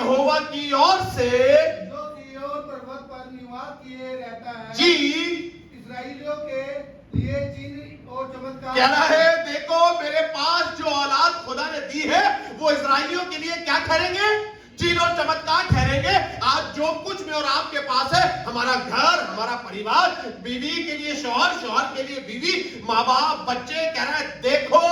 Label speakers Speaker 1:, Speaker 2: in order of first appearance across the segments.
Speaker 1: यहोवा की ओर से
Speaker 2: जो सिय्योन पर्वत पर निवास किए रहता है
Speaker 1: जी
Speaker 2: इस्राएलियों के लिए चिन्ह और चमत्कार
Speaker 1: कह रहा है, देखो मेरे पास जो औलाद खुदा ने दी है वो इस्राएलियों के लिए क्या ठहरेंगे? चिन्ह और चमत्कार ठहरेंगे। आज जो कुछ में और आपके पास है, हमारा घर, हमारा परिवार, बीवी के लिए शौहर, शौहर के लिए बीवी, माँ बाप, बच्चे, कह रहा है देखो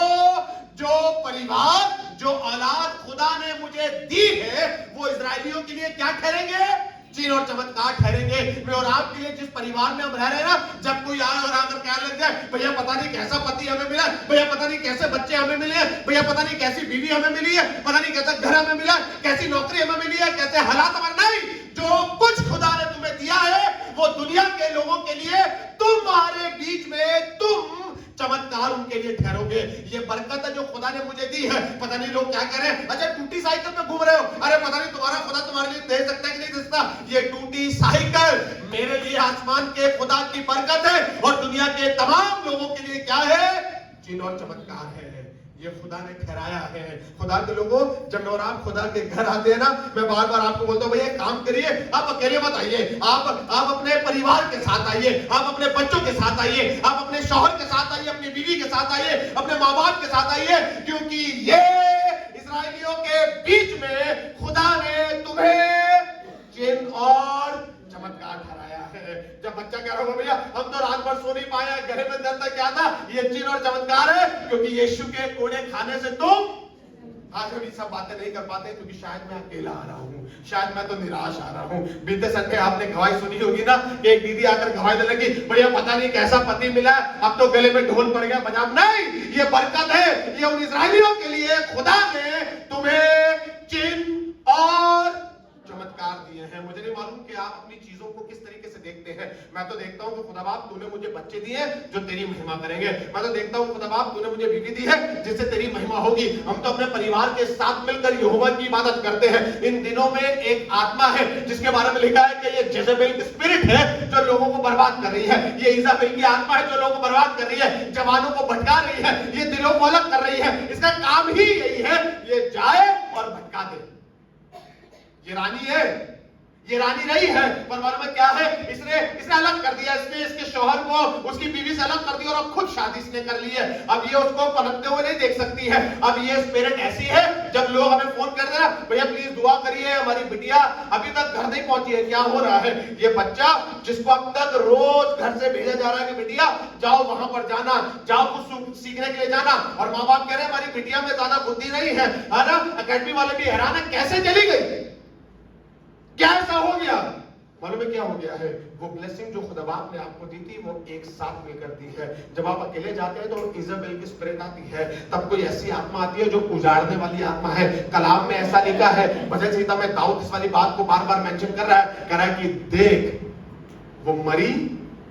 Speaker 1: जो परिवार, जो औलाद खुदा ने मुझे दी है वो इस्राएलियों के लिए क्या ठहरेंगे? चिन्ह और चमत्कार ठहरेंगे। मैं और आपके लिए जिस परिवार में हम रह रहे हैं ना, जब कोई आए और आकर कहने लग जाए भैया पता नहीं कैसा पति हमें मिला, भैया पता नहीं कैसे बच्चे हमें मिले हैं, भैया पता नहीं कैसी बीवी हमें मिली है, पता नहीं कैसा घर हमें मिला, कैसी नौकरी हमें मिली है, कैसे हालात हमारे, नहीं, जो कुछ खुदा ने तुम्हें दिया है वो दुनिया के लोगों के लिए, तुम्हारे बीच में तुम चमत्कार उनके लिए ठहरोगे। ये बरकत है जो खुदा ने मुझे दी है। पता नहीं लोग क्या कह रहे हैं, अच्छा टूटी साइकिल पे घूम रहे हो, अरे पता नहीं तुम्हारा खुदा तुम्हारे लिए दे सकता है कि नहीं दे सकता। ये टूटी साइकिल मेरे लिए आसमान के खुदा की बरकत है और दुनिया के तमाम लोगों के लिए क्या है? चिन्ह और चमत्कार है। ये खुदा ने ठहराया है। खुदा के लोगों, जब और आप खुदा के घर आते हैं ना, मैं बार बार आपको बोलता हूं भैया काम करिए, आप अकेले मत आइए, आप अपने परिवार के साथ आइए, आप अपने बच्चों के साथ आइए, आप अपने शौहर के साथ आइए, अपनी बीवी के साथ आइए, अपने माँ बाप के साथ आइए, क्योंकि ये इस्राएलियों के बीच में खुदा ने तुम्हें चिन्ह और चमत्कार ठहराया है। जब बच्चा कह रहा होगा भैया हम तो रात भर सो नहीं पाए, गले में दर्द क्या था, ये चिन्ह और चमत्कार है, क्योंकि यीशु के कोड़े खाने से तुम आज हम ये सब बातें नहीं कर पाते, क्योंकि शायद मैं अकेला आ रहा हूँ, शायद मैं तो निराश आ रहा हूँ। बीते संडे आपने गवाही सुनी होगी ना, कि एक दीदी आकर गवाही देने लगी, भैया पता नहीं कैसा पति मिला, अब तो गले में ढोल पड़ गया बजा। नहीं, ये बरकत है, ये उन इस्राएलियों के लिए खुदा ने तुम्हें चिन्ह और चमत्कार दिए हैं। मुझे नहीं मालूम कि आप अपनी चीजों को किस तरीके से देखते हैं। मैं तो देखता हूं कि खुदा बाप तूने मुझे बच्चे दिए जो तेरी महिमा करेंगे। मैं तो देखता हूं खुदा बाप तूने मुझे बीवी दी है जिससे तेरी महिमा होगी। हम तो अपने परिवार के साथ मिलकर यहोवा की इबादत करते हैं। इन दिनों में एक आत्मा है जिसके बारे में लिखा है कि ये जेजेबेल स्पिरिट है जो लोगों को बर्बाद कर रही है। ये इजाबेल की आत्मा है जो लोगों को बर्बाद कर रही है, जवानों को भटका रही है, ये दिलों को अलग कर रही है। इसका काम ही यही है, ये जाए और भटका दे। ये रानी है, ये रानी नहीं है, पर मालूम है क्या है, इसने अलग कर दिया, इसने इसके शौहर को उसकी बीवी से अलग कर दिया और अब खुद शादी इसने कर ली है। अब ये उसको पलटते हुए नहीं देख सकती है। अब ये स्पिरिट ऐसी है, जब लोग हमें फोन कर दे ना भैया प्लीज दुआ करिए, हमारी बिटिया अभी तक घर नहीं पहुंची है, क्या हो रहा है। ये बच्चा जिसको अब तक रोज घर से भेजा जा रहा है कि बिटिया जाओ वहां पर जाना, जाओ कुछ सीखने के लिए जाना, और माँ बाप कह रहे हैं हमारी बिटिया में ज्यादा बुद्धि नहीं है ना, अकेडमी वाले भी हैरान है कैसे चली गई, क्या ऐसा हो गया। मालूम है क्या हो गया है, वो ब्लेसिंग जो खुदा बाप ने आपको दी थी वो एक साथ मिलकर दी है। जब आप अकेले जाते हैं तो इजाबेल की स्पिरिट आती है, तब कोई ऐसी आत्मा आती है जो उजाड़ने वाली आत्मा है। कलाम में ऐसा लिखा है, भजन संहिता में दाऊद इस वाली बात को बार बार मेंशन कर रहा है, कह रहा है कि देख वो मरी,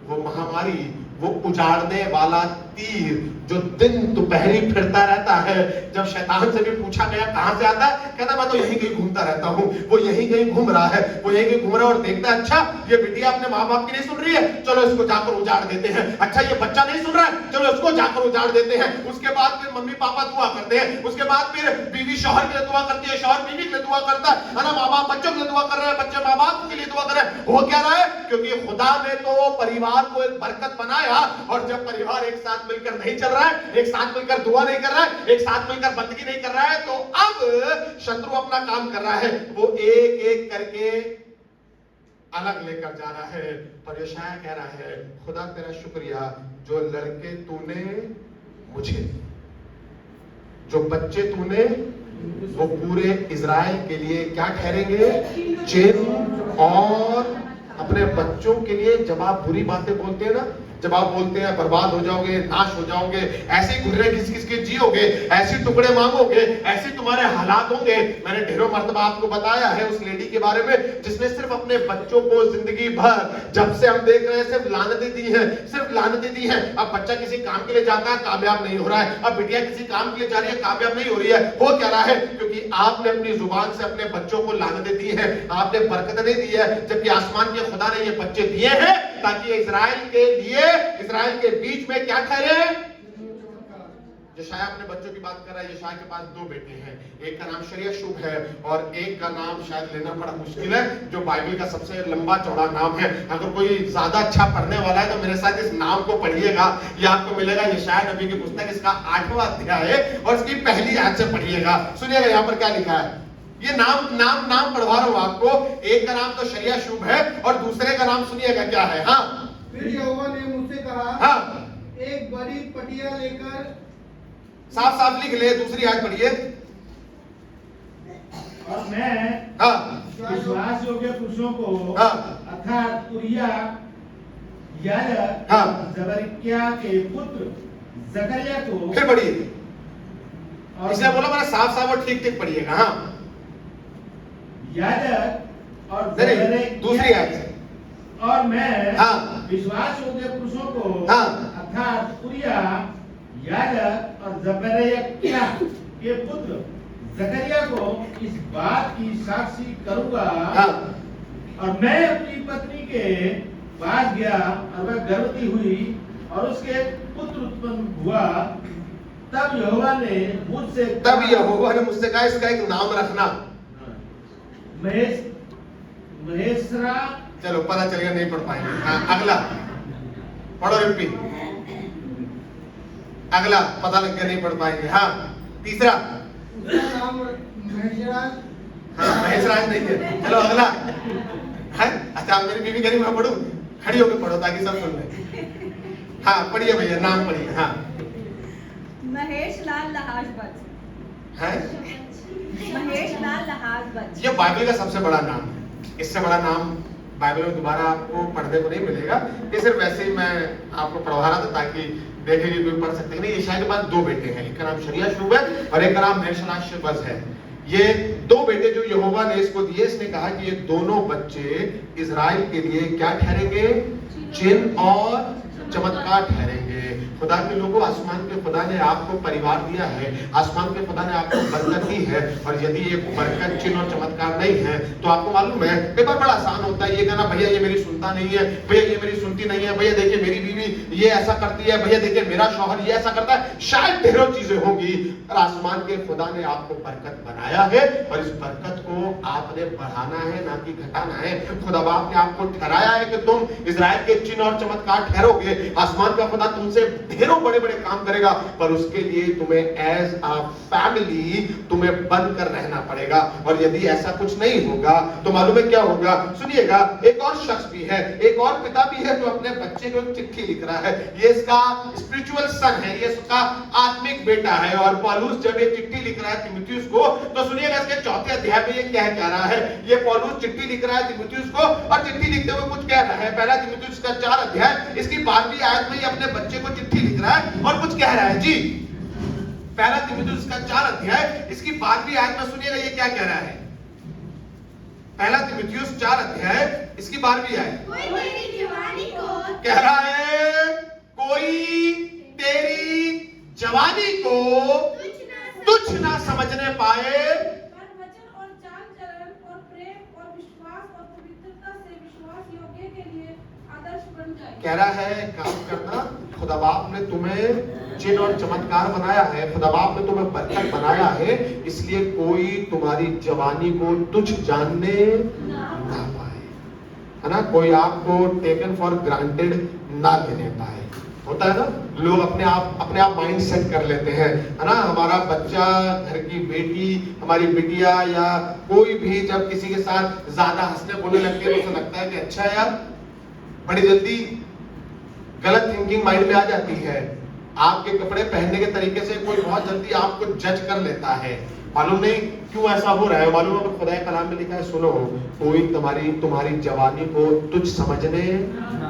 Speaker 1: वो महामारी, वो उजाड़ने वाला तीर जो दिन दोपहरी फिरता रहता है। जब शैतान से भी पूछा गया कहां से आता है, कहता मैं तो यहीं कहीं घूमता रहता हूं। वो यहीं कहीं घूम रहा है, वो यहीं कहीं घूम रहा है और देखता है अच्छा ये बिटिया अपने माँ बाप की नहीं सुन रही है, चलो इसको जाकर उजाड़ देते हैं। अच्छा ये बच्चा नहीं सुन रहा है, चलो इसको जाकर उजाड़ देते हैं। उसके बाद फिर मम्मी पापा दुआ करते हैं, उसके बाद फिर बीवी शौहर के लिए दुआ करती है, शौहर बीवी के लिए दुआ करता है ना, माँ बाप बच्चों के लिए दुआ कर रहे हैं, बच्चे माँ बाप के लिए दुआ कर रहे हैं। हो क्या रहा है, क्योंकि खुदा ने तो परिवार को एक बरकत बनाया, और जब परिवार एक साथ मिलकर नहीं चल रहा है, एक साथ मिलकर दुआ नहीं कर रहा है, एक साथ मिलकर बंदगी नहीं कर रहा है, तो अब शत्रु अपना काम कर रहा है, वो एक एक करके अलग लेकर जा रहा है। पर यशायाह कह रहा है खुदा तेरा शुक्रिया जो लड़के तूने मुझे, जो बच्चे तूने, वो पूरे इजराइल के लिए क्या ठहरेंगे, चिन्ह। और अपने बच्चों के लिए जब आप बुरी बातें बोलते हैं ना, जब आप बोलते हैं बर्बाद हो जाओगे, नाश हो जाओगे, ऐसे घुर्रे घिस घिस के जियोगे, ऐसे टुकड़े मांगोगे, ऐसे तुम्हारे हालात होंगे। मैंने ढेरों मर्तबा आपको बताया है उस लेडी के बारे में जिसने सिर्फ अपने बच्चों को जिंदगी भर, जब से हम देख रहे हैं, सिर्फ लानतें दी हैं, सिर्फ लानतें दी हैं। अब बच्चा किसी काम के लिए जाता है, कामयाब नहीं हो रहा है। अब बिटिया किसी काम के लिए जा रही है, कामयाब नहीं हो रही है। हो क्या रहा है, क्योंकि आपने अपनी जुबान से अपने बच्चों को लानतें दी हैं, आपने बरकत नहीं दी है। जबकि आसमान के खुदा ने ये बच्चे दिए हैं ताकि इजराइल के लिए, इजराइल के बीच में क्या ठहरे, यशायाह अपने बच्चों की बात कर रहा है। यशायाह के पास 2 बेटे हैं, एक का नाम शरिया शुभ है और एक का नाम शायद लेना बड़ा मुश्किल है, जो बाइबल का सबसे लंबा चौड़ा नाम है। अगर कोई ज्यादा अच्छा पढ़ने वाला है तो मेरे साथ इस नाम को पढ़िएगा। ये आपको मिलेगा यशायाह नबी की पुस्तक, इसका 8वां अध्याय है और इसकी पहली आयत से पढ़िएगा। सुनिएगा यहाँ पर क्या लिखा है। ये नाम पढ़वा रहा हूं आपको। एक का नाम तो शरिया शुभ है और दूसरे का नाम सुनिएगा क्या है। हाँ,
Speaker 2: फिर यहोवा ने मुझसे कहा,
Speaker 1: हाँ,
Speaker 2: एक बड़ी पटिया लेकर,
Speaker 1: साफ साफ लिख ले, दूसरी आयत पढ़िए।
Speaker 3: और मैं
Speaker 1: हाँ,
Speaker 3: विश्वास योग्य पुरुषों को
Speaker 1: हाँ,
Speaker 3: अर्थात उरिया याजक
Speaker 1: हाँ,
Speaker 3: जबरिक्या के पुत्र जकरिया को
Speaker 1: फिर पढ़िए।
Speaker 3: और
Speaker 1: इसलिए बोला मैंने साफ साफ और ठीक ठीक पढ़िएगा। हाँ,
Speaker 3: याजक और
Speaker 1: नहीं
Speaker 3: जबरिक्या
Speaker 1: दूसरी आयत से।
Speaker 3: और मैं
Speaker 1: हाँ,
Speaker 3: विश्वास योग्य पुरुषों को
Speaker 1: हाँ,
Speaker 3: अर्थात उरिया याजक और जबरिक्या के पुत्र जकरिया को इस बात की साक्षी करूंगा।
Speaker 1: हाँ,
Speaker 3: और मैं अपनी पत्नी के पास गया और वह गर्भवती हुई और उसके पुत्र उत्पन्न हुआ। तब यहोवा ने मुझसे
Speaker 1: तब यहोवा ने मुझसे कहा इसका एक नाम रखना।
Speaker 3: महेश्वरा।
Speaker 1: चलो पता चलेगा, नहीं पढ़ पाएंगे। हाँ, अगला पढ़ो रिपी। अगला पता लग गया, नहीं पढ़ पाएंगे। हाँ, तीसरा।
Speaker 2: उसका नाम महेशराज।
Speaker 1: हाँ, महेशराज नहीं है। चलो अगला है। अच्छा, मेरी बीवी कह रही मैं पढ़ूं, खड़ी होकर पढ़ो ताकि सब सुन ले। हाँ, पढ़िए भैया, नाम पढ़िए। हाँ,
Speaker 4: महेश लाल लहाजबज।
Speaker 1: है
Speaker 4: महेश लाल लहाजबज।
Speaker 1: ये बाइबल का सबसे बड़ा नाम है। इससे बड़ा नाम बाइबल में दोबारा आपको पढ़ने को नहीं मिलेगा। ये सिर्फ वैसे ही मैं आपको पढ़वा रहा था ताकि देखे कि कोई पढ़ सकते नहीं। यशायाह के पास 2 बेटे हैं, एक का नाम शरिया शुभ है और एक का नाम महेशलाशबज है। ये 2 बेटे जो यहोवा ने इसको दिए, इसने कहा कि ये दोनों बच्चे इजराइल के लिए क्या ठहरेंगे? चिन्ह और चमत्कार ठहरेंगे। खुदा के लोगों, आसमान के खुदा ने आपको परिवार दिया है, आसमान के खुदा ने आपको बरकत दी है और यदि ये बरकत, चिन्ह और चमत्कार नहीं है तो आपको मालूम है कई बार बड़ा आसान होता है ये कहना, भैया ये मेरी सुनता नहीं है, भैया ये मेरी सुनती नहीं है, भैया देखिए मेरी बीवी ये ऐसा करती है, भैया देखिए मेरा शौहर ये ऐसा करता है। शायद ढेरों चीजें होंगी और आसमान के खुदा ने आपको बरकत बनाया है और इस बरकत को आपने बढ़ाना है, ना कि घटाना है। खुदा बाप ने आपको ठहराया है कि तुम इजराइल के चिन्ह और चमत्कार ठहरोगे। आसमान का खुदा तुमसे ढेरों बड़े बड़े काम करेगा, पर उसके लिए तुम्हें एज अ फैमिली तुम्हें बनकर रहना पड़ेगा। और यदि ऐसा कुछ नहीं होगा तो मालूम है क्या होगा? सुनिएगा, एक और शख्स भी है, एक और पिता भी है जो अपने बच्चे को एक चिट्ठी लिख रहा है। ये इसका स्पिरिचुअल सन है, ये इसका आत्मिक बेटा है। और पौलुस जब ये चिट्ठी लिख रहा है तीमुथियुस को, तो सुनिएगा इसके 4थे अध्याय में ये क्या कह रहा है। ये पौलुस चिट्ठी लिख रहा है तीमुथियुस को और चिट्ठी लिखते हुए कुछ कह रहा है। पहला तीमुथियुस का 4 अध्याय इसकी 12वीं आयत में ये अपने बच्चे को चिट्ठी लिख रहा है और कुछ कह रहा है। जी, पहला तीमुथियुस का 4 अध्याय इसकी 12वीं आयत में सुनिएगा ये क्या कह रहा है। पहला तीमुथियुस 4 अध्याय इसकी 12वीं आयत कह रहा है, कोई तेरी जवानी को तुच्छ ना समझने पाए, कह रहा है काम करना। खुदा बाप ने तुम्हें चिन्ह और चमत्कार बनाया है, खुदा बाप ने तुम्हें बरकत बनाया है, इसलिए कोई तुम्हारी जवानी को तुच्छ जानने ना पाए, है ना। कोई आपको टेकन फॉर ग्रांटेड ना लेने पाए। होता है ना, लोग अपने आप माइंड सेट कर लेते हैं, है ना। हमारा बच्चा, घर की बेटी, हमारी बिटिया या कोई भी जब किसी के साथ ज्यादा हंसने बोलने लगती है तो उसे लगता है कि अच्छा यार, बड़ी जल्दी गलत थिंकिंग माइंड में आ जाती है। आपके कपड़े पहनने के तरीके से कोई बहुत जल्दी आपको जज कर लेता है। मालूम नहीं क्यों ऐसा हो रहा है। मालूम है खुदा के कलाम में लिखा है, सुनो, कोई तुम्हारी जवानी को तुच्छ समझने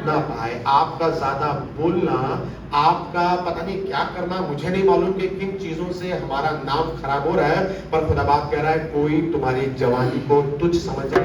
Speaker 1: ना पाए। आपका ज्यादा बोलना, आपका पता नहीं क्या करना, मुझे नहीं मालूम कि किन चीजों से हमारा नाम खराब हो रहा है, पर खुदा बाप कह रहा है कोई तुम्हारी जवानी को तुच्छ समझे।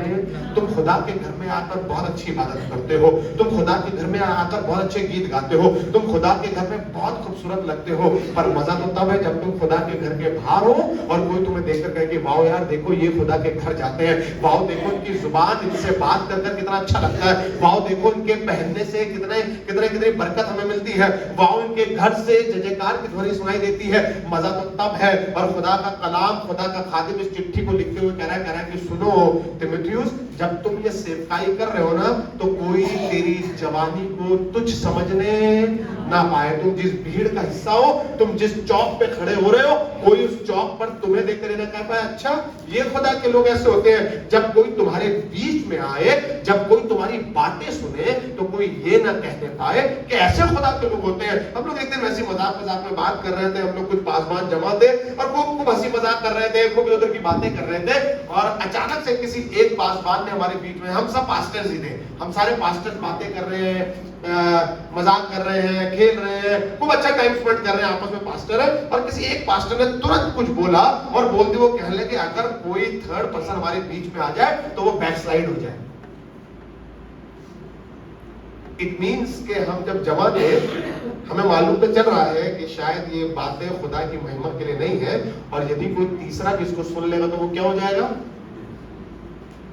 Speaker 1: तुम खुदा के घर में आकर बहुत अच्छी इबादत करते हो, तुम खुदा के घर में आकर बहुत अच्छे गीत गाते हो, तुम खुदा के घर में बहुत खूबसूरत लगते हो, पर मजा तो तब है जब तुम खुदा के घर के बाहर हो और कोई तुम्हें देखकर कहे कि वाओ यार देखो ये खुदा के घर जाते हैं, वाओ देखो इनकी जुबान, इनसे बात कर कितना अच्छा लगता है, वाओ देखो इनके पहनने से कितनी बरकत हमें मिलती है, वाओ इनके घर से जय जयकार की ध्वनि सुनाई देती है। मजा तो तब है, और खुदा का कलाम, खुदा का खादिम इस चिट्ठी को लिखते हुए कह रहा है कि सुनो तीमुथियुस, जब तुम ये सेवकाई कर रहे हो ना, तो कोई तेरी जवानी को तुच्छ समझने ना पाए। तुम जिस भीड़ का हिस्सा हो, तुम जिस चौक पे खड़े हो रहे हो, कोई उस चौक पर तुम्हें देख कर कह पाए अच्छा ये खुदा के लोग ऐसे होते हैं। जब कोई तुम्हारे बीच में आए, जब कोई तुम्हारी बातें सुने, तो कोई ये ना कहने पाए कि ऐसे खुदा के लोग होते हैं। हम लोग एक दिन वैसे मजाक में बात कर रहे थे, हम लोग कुछ पासवान जमा थे और खूब हंसी मजाक कर रहे थे, खूब उधर की बातें कर रहे थे, और अचानक से किसी एक पासवान ने हमारे बीच में, हम सब पास्टर्स ही थे, हम सारे पास्टर्स बातें कर रहे हैं, मजाक कर रहे हैं, खेल रहे हैं, खूब अच्छा टाइम स्पेंड कर रहे हैं आपस में पास्टर है, और किसी एक पास्टर ने तुरंत कुछ बोला और बोलते वो कहने लगे अगर कोई थर्ड पर्सन हमारे बीच में आ जाए तो वो बैकस्लाइड हो जाए। इट मीन्स कि हम जब जमा थे, हमें मालूम तो चल रहा है कि शायद ये बातें खुदा की महिमा के लिए नहीं है, और यदि कोई तीसरा भी इसको सुन लेगा तो वो क्या हो जाएगा।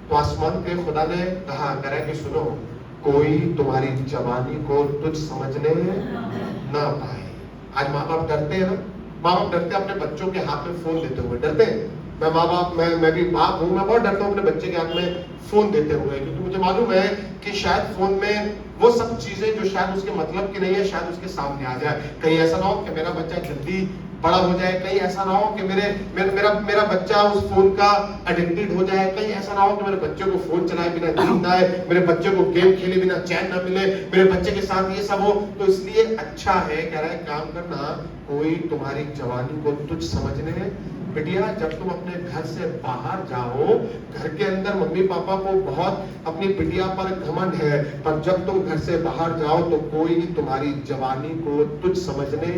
Speaker 1: तो आसमान के खुदा ने कहा करे कि सुनो, कोई तुम्हारी जवानी को तुझ समझने ना पाए। आज माँ बाप डरते हैं ना, माँ बाप डरते हैं अपने बच्चों के हाथ में फोन देते हुए, डरते हैं। मैं माँ बाप, मैं भी बाप हूँ, मैं बहुत डरता हूँ अपने बच्चे के हाथ में फोन देते हुए, क्योंकि मुझे मालूम है कि शायद फोन में वो सब चीजें जो शायद उसके मतलब की नहीं है, शायद उसके सामने आ जाए। कहीं ऐसा ना हो कि मेरा बच्चा जल्दी बड़ा हो जाए, कहीं ऐसा ना हो कि मेरा बच्चा उस फोन का एडिक्टेड हो जाए, कहीं ऐसा ना हो कि मेरे बच्चे को फोन चलाए बिना नींद आए, मेरे बच्चे को गेम खेले बिना चैन ना मिले, मेरे बच्चे के साथ ये सब हो। तो इसलिए अच्छा है, कह रहा है काम करना, कोई तुम्हारी जवानी को तुझ समझने। बेटिया जब तुम अपने घर से बाहर जाओ, घर के अंदर मम्मी पापा को बहुत अपनी बिटिया पर घमंड है, पर जब तुम घर से बाहर जाओ तो कोई तुम्हारी जवानी को तुझ समझने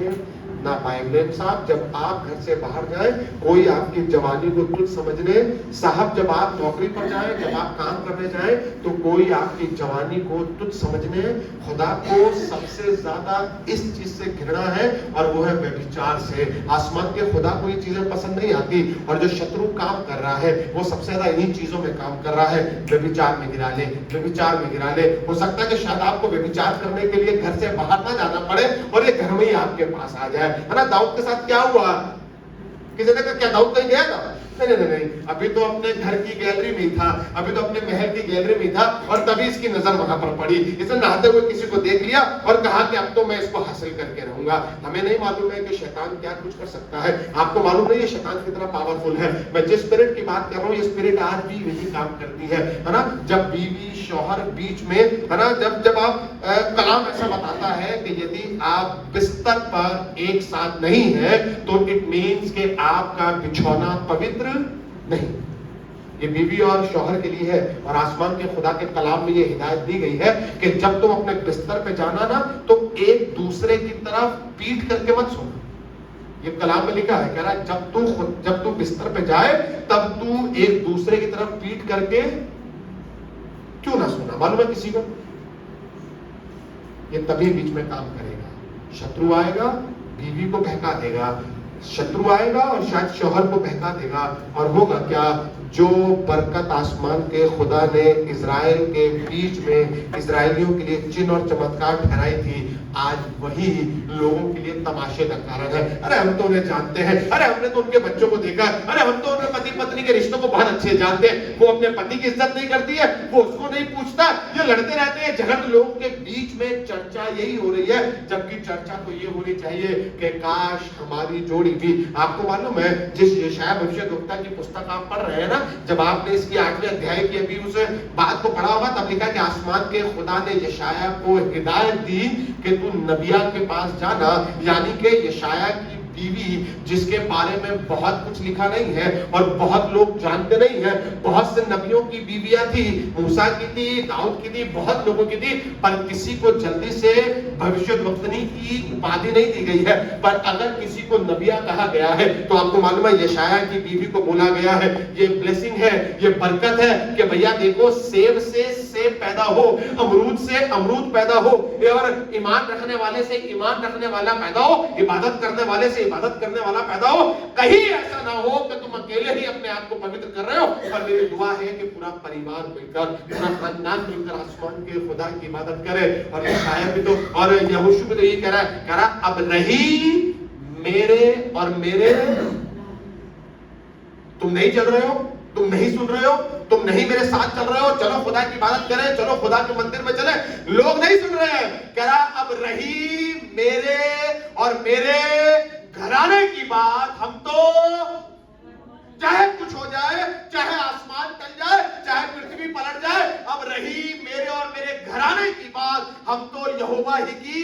Speaker 1: ना पाएंगे। साहब जब आप घर से बाहर जाएं, कोई आपकी जवानी को तुच्छ समझने। साहब जब आप नौकरी पर जाएं, जब आप काम करने जाएं, तो कोई आपकी जवानी को तुच्छ समझने। खुदा को सबसे ज्यादा इस चीज से घृणा है, और वो है व्यभिचार से। आसमान के खुदा को ये चीजें पसंद नहीं आती, और जो शत्रु काम कर रहा है वो सबसे ज्यादा इन्हीं चीजों में काम कर रहा है। व्यभिचार में गिरा ले, व्यभिचार में गिरा ले। हो सकता है कि शायद आपको व्यभिचार करने के लिए घर से बाहर ना जाना पड़े, और ये घर में ही आपके पास आ जाए, है ना। दाऊद के साथ क्या हुआ? किसी ने कहा क्या दाऊद कहीं गया था? नहीं, अभी तो अपने घर की गैलरी में था, अभी तो अपने महल की गैलरी में था, और तभी इसकी नजर वहां पर पड़ी। इसने नहाते हुए किसी को देख लिया और कहा कि अब तो मैं इसको हासिल करके रहूंगा। हमें नहीं मालूम है कि शैतान क्या कुछ कर सकता है, आपको मालूम नहीं है शैतान कितना पावरफुल है। मैं जिस स्पिरिट की बात कर रहा हूँ, ये स्पिरिट आज भी वही काम करती है ना। जब बीवी शौहर बीच में, है ना, जब आप कलाम ऐसा बताता है कि यदि आप बिस्तर पर एक साथ नहीं है, तो इट मीन्स कि आपका बिछौना पवित्र नहीं। ये बीवी और शौहर के लिए है, और आसमान के खुदा के कलाम में ये हिदायत दी गई है कि जब तुम अपने बिस्तर पे जाना ना, तो एक दूसरे की तरफ पीठ करके मत सोना। ये कलाम में लिखा है, कह रहा है जब तू बिस्तर पे जाए, तब तू एक दूसरे की तरफ पीठ करके क्यों ना सोना। मालूम है किसी को ये तभी बीच में काम करेगा। शत्रु आएगा, बीवी को बहका देगा, शत्रु आएगा और शायद शौहर को बहका देगा, और होगा क्या? जो बरकत आसमान के खुदा ने इजराइल के बीच में इजराइलियों के लिए चिन्ह और चमत्कार ठहराई थी, आज वही लोगों के लिए तमाशे का कारण है। अरे हम तो उन्हें जानते हैं, अरे हमने तो उनके बच्चों को देखा, अरे हम तो उनके पति पत्नी के रिश्तों को बहुत अच्छे जानते हैं। वो अपने पति की इज्जत नहीं करती है, वो उसको नहीं पूछता, ये लड़ते रहते हैं, झगड़ते। लोगों के बीच में चर्चा यही हो रही है, जबकि चर्चा तो ये होनी चाहिए कि काश हमारी जोड़ी भी। आपको मालूम है, जिस यशाया भविष्यद्वक्ता की पुस्तक आप पढ़ रहे हैं ना, जब आपने इसकी 8वें अध्याय की अभी उस बात को पढ़ा होगा, तब लिखा कि आसमान के खुदा ने यशाया को हिदायत दी कि तू नबिया के पास जाना, यानी कि यशाया की बीवी, जिसके बारे में बहुत कुछ लिखा नहीं है और बहुत लोग जानते नहीं है। बहुत से नबियों की बीवियां थी, मूसा की थी, दाऊद की थी, बहुत लोगों की थी, पर किसी को जल्दी से भविष्यद्वक्तनी की उपाधि नहीं दी गई है। पर अगर किसी को नबिया कहा गया है, तो आपको मालूम है यशाया की बीवी को बोला गया है, ये ब्लेसिंग है, ये बरकत है कि भैया देखो, सेब से सेब पैदा हो, अमरूद से अमरूद पैदा हो, और ईमान रखने वाले से ईमान रखने वाला पैदा हो, इबादत करने वाले से इबादत करने वाला पैदा हो। कहीं ऐसा ना हो कि तुम अकेले ही अपने आप को पवित्र कर रहे हो, और मेरी दुआ है कि पूरा परिवार मिलकर, पूरा खानदान मिलकर आसमान के खुदा की इबादत करे। और शायद भी तो, और यहोशू भी तो ये कह रहा अब रही मेरे और मेरे, तुम नहीं चल रहे हो, तुम नहीं सुन रहे हो, तुम नहीं मेरे साथ चल रहे हो, चलो खुदा की इबादत करें, चलो खुदा के मंदिर में चले, लोग नहीं सुन रहे हैं। कह रहा अब रही मेरे और मेरे घराने की बात, हम तो चाहे कुछ हो जाए, चाहे आसमान टल जाए, चाहे पृथ्वी पलट जाए, अब रही मेरे और मेरे घराने की बात, हम तो यहोवा ही की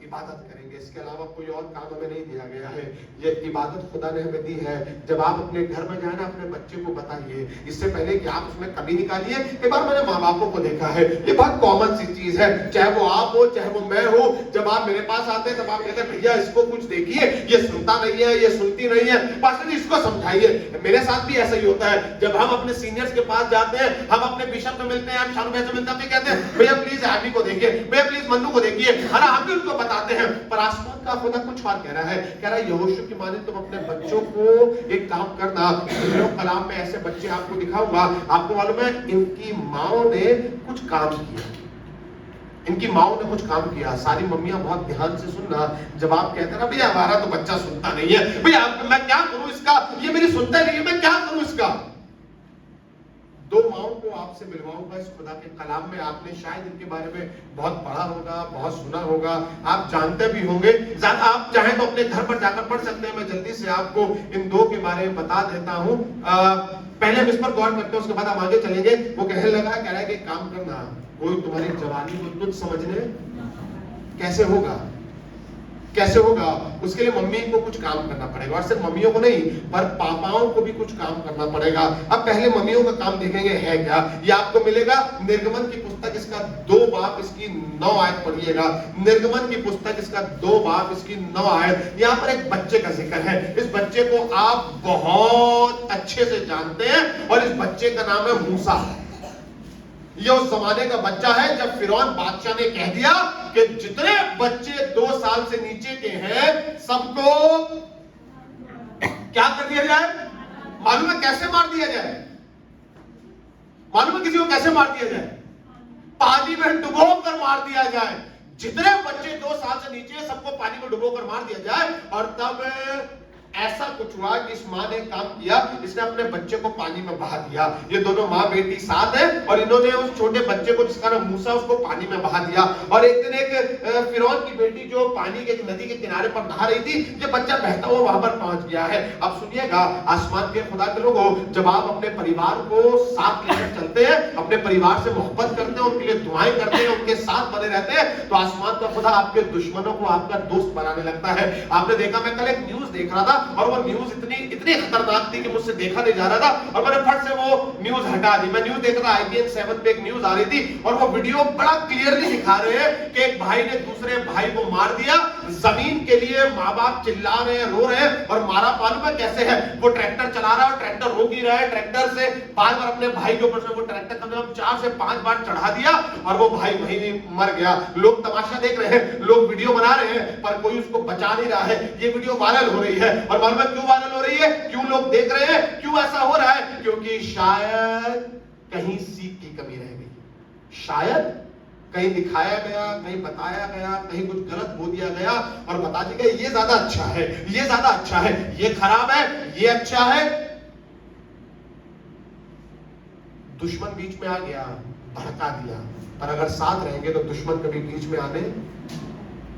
Speaker 1: इबादत करेंगे। इसके अलावा कोई और काम हमें नहीं दिया गया है। ये इबादत खुदा ने हमें दी है। जब आप अपने घर में जाए ना, अपने बच्चे को बताइए, इससे पहले कि आप उसमें कमी निकालिए। एक बार मैंने माँ बापों को देखा है, ये बहुत कॉमन सी चीज है, चाहे वो आप हो चाहे वो मैं हो, जब आप मेरे पास आते हैं तब आप कहते हैं भैया इसको कुछ देखिए, ये सुनता नहीं है, ये सुनती नहीं है, पास्टर जी इसको समझाइए। मेरे साथ भी ऐसा ही होता है। जब हम अपने सीनियर्स के पास जाते हैं, हम अपने बिशप से मिलते हैं, हम शानू भाई से मिलते हैं, कहते हैं भैया प्लीज हैप्पी को देखिए, भैया प्लीज मन्नू को देखिए, है ना, हम भी उनको बताते हैं। पर आसमान का खुदा कुछ और कह रहा है, कह रहा है यहोशू की माने तुम अपने बच्चों को एक काम करना, कलाम में ऐसे बच्चे आपको दिखाऊंगा, आपको मालूम है इनकी माओ ने कुछ काम किया, इनकी माओ ने कुछ काम किया। सारी मम्मियां बहुत ध्यान से सुनना, जब आप कहते हैं ना भैया हमारा तो बच्चा सुनता नहीं है, भैया मैं क्या करूं इसका, ये मेरी सुनता नहीं है, मैं क्या करूं इसका। दो माओं को आपसे मिलवाऊंगा इस खुदा के कलाम में। आपने शायद इनके बारे में बहुत पढ़ा होगा, बहुत सुना होगा, आप जानते भी होंगे। आप चाहें तो अपने घर पर जाकर पढ़ सकते हैं। मैं जल्दी से आपको इन दो के बारे में बता देता हूं। पहले हम इस पर गौर करते हैं, उसके बाद हम आगे चलेंगे। वो कहने लगा, कह रहा है कि काम करना, कोई तुम्हारी जवानी को तुझ समझने कैसे होगा, कैसे होगा, उसके लिए मम्मी को कुछ काम करना पड़ेगा। और सिर्फ मम्मियों को नहीं, पर पापाओं को भी कुछ काम करना पड़ेगा। अब पहले मम्मियों का काम देखेंगे है क्या। ये आपको मिलेगा निर्गमन की पुस्तक, इसका 2 बाब इसकी 9 आयत पढ़िएगा। निर्गमन की पुस्तक इसका 2 बाब इसकी 9 आयत। यहाँ पर एक बच्चे का जिक्र है। इस बच्चे को आप बहुत अच्छे से जानते हैं, और इस बच्चे का नाम है मूसा। ये उस जमाने का बच्चा है जब फिरौन बादशाह ने कह दिया कि जितने बच्चे 2 साल से नीचे के हैं सबको क्या कर दिया जाए। मालूम है कैसे मार दिया जाए, मालूम है किसी को कैसे मार दिया जाए, पानी में डुबो कर मार दिया जाए। जितने बच्चे 2 साल से नीचे सबको पानी में डुबो कर मार दिया जाए। और तब ऐसा कुछ हुआ कि इस माँ ने काम किया, इसने अपने बच्चे को पानी में बहा दिया। ये दोनों माँ बेटी साथ है, और इन्होंने उस छोटे बच्चे को जिसका नाम मूसा, उसको पानी में बहा दिया। और एक दिन एक फिरौन की बेटी जो पानी के नदी के किनारे पर नहा रही थी, ये बच्चा बहता हुआ वहां पर पहुंच गया है। अब सुनिएगा आसमान के खुदा के लोगों, जब आप अपने परिवार को साथ लेकर चलते हैं, अपने परिवार से मोहब्बत करते हैं, उनके लिए दुआएं करते हैं, उनके साथ बने रहते हैं, तो आसमान का खुदा आपके दुश्मनों को आपका दोस्त बनाने लगता है। आपने देखा, मैं कल एक न्यूज देख रहा था, और वो न्यूज इतनी खतरनाक थी कि मुझसे देखा नहीं जा रहा था, और मैंने फट से वो न्यूज हटा दी। मैं न्यूज देख रहा था, IBN 7 पे एक न्यूज आ रही थी, और वो वीडियो बड़ा क्लियरली दिखा रहे हैं कि एक भाई ने दूसरे भाई को मार दिया। जमीन के लिए माँ बाप चिल्ला रहे हैं, रो रहे हैं, और मारा मालूम है कैसे है, वो ट्रैक्टर चला रहा है और ट्रैक्टर रोक ही रहा है। ट्रैक्टर से बार बार अपने भाई के ऊपर से वो ट्रैक्टर कम से कम 4 से 5 बार चढ़ा दिया, और वो भाई वहीं मर गया। लोग तमाशा देख रहे हैं, लोग वीडियो बना रहे हैं, पर कोई उसको बचा नहीं रहा है। ये वीडियो वायरल हो रही है, और मालूम है क्यों वायरल हो रही है, क्यों लोग देख रहे हैं, क्यों ऐसा हो रहा है, क्योंकि शायद कहीं सीख की कमी रह गई, शायद कहीं दिखाया गया, कहीं बताया गया, कहीं कुछ गलत बोल दिया गया, और बता दिया गया ये ज्यादा अच्छा है, ये ज्यादा अच्छा है, ये खराब है, ये अच्छा है। दुश्मन बीच में आ गया, भड़का दिया। पर अगर साथ रहेंगे तो दुश्मन कभी बीच में आने,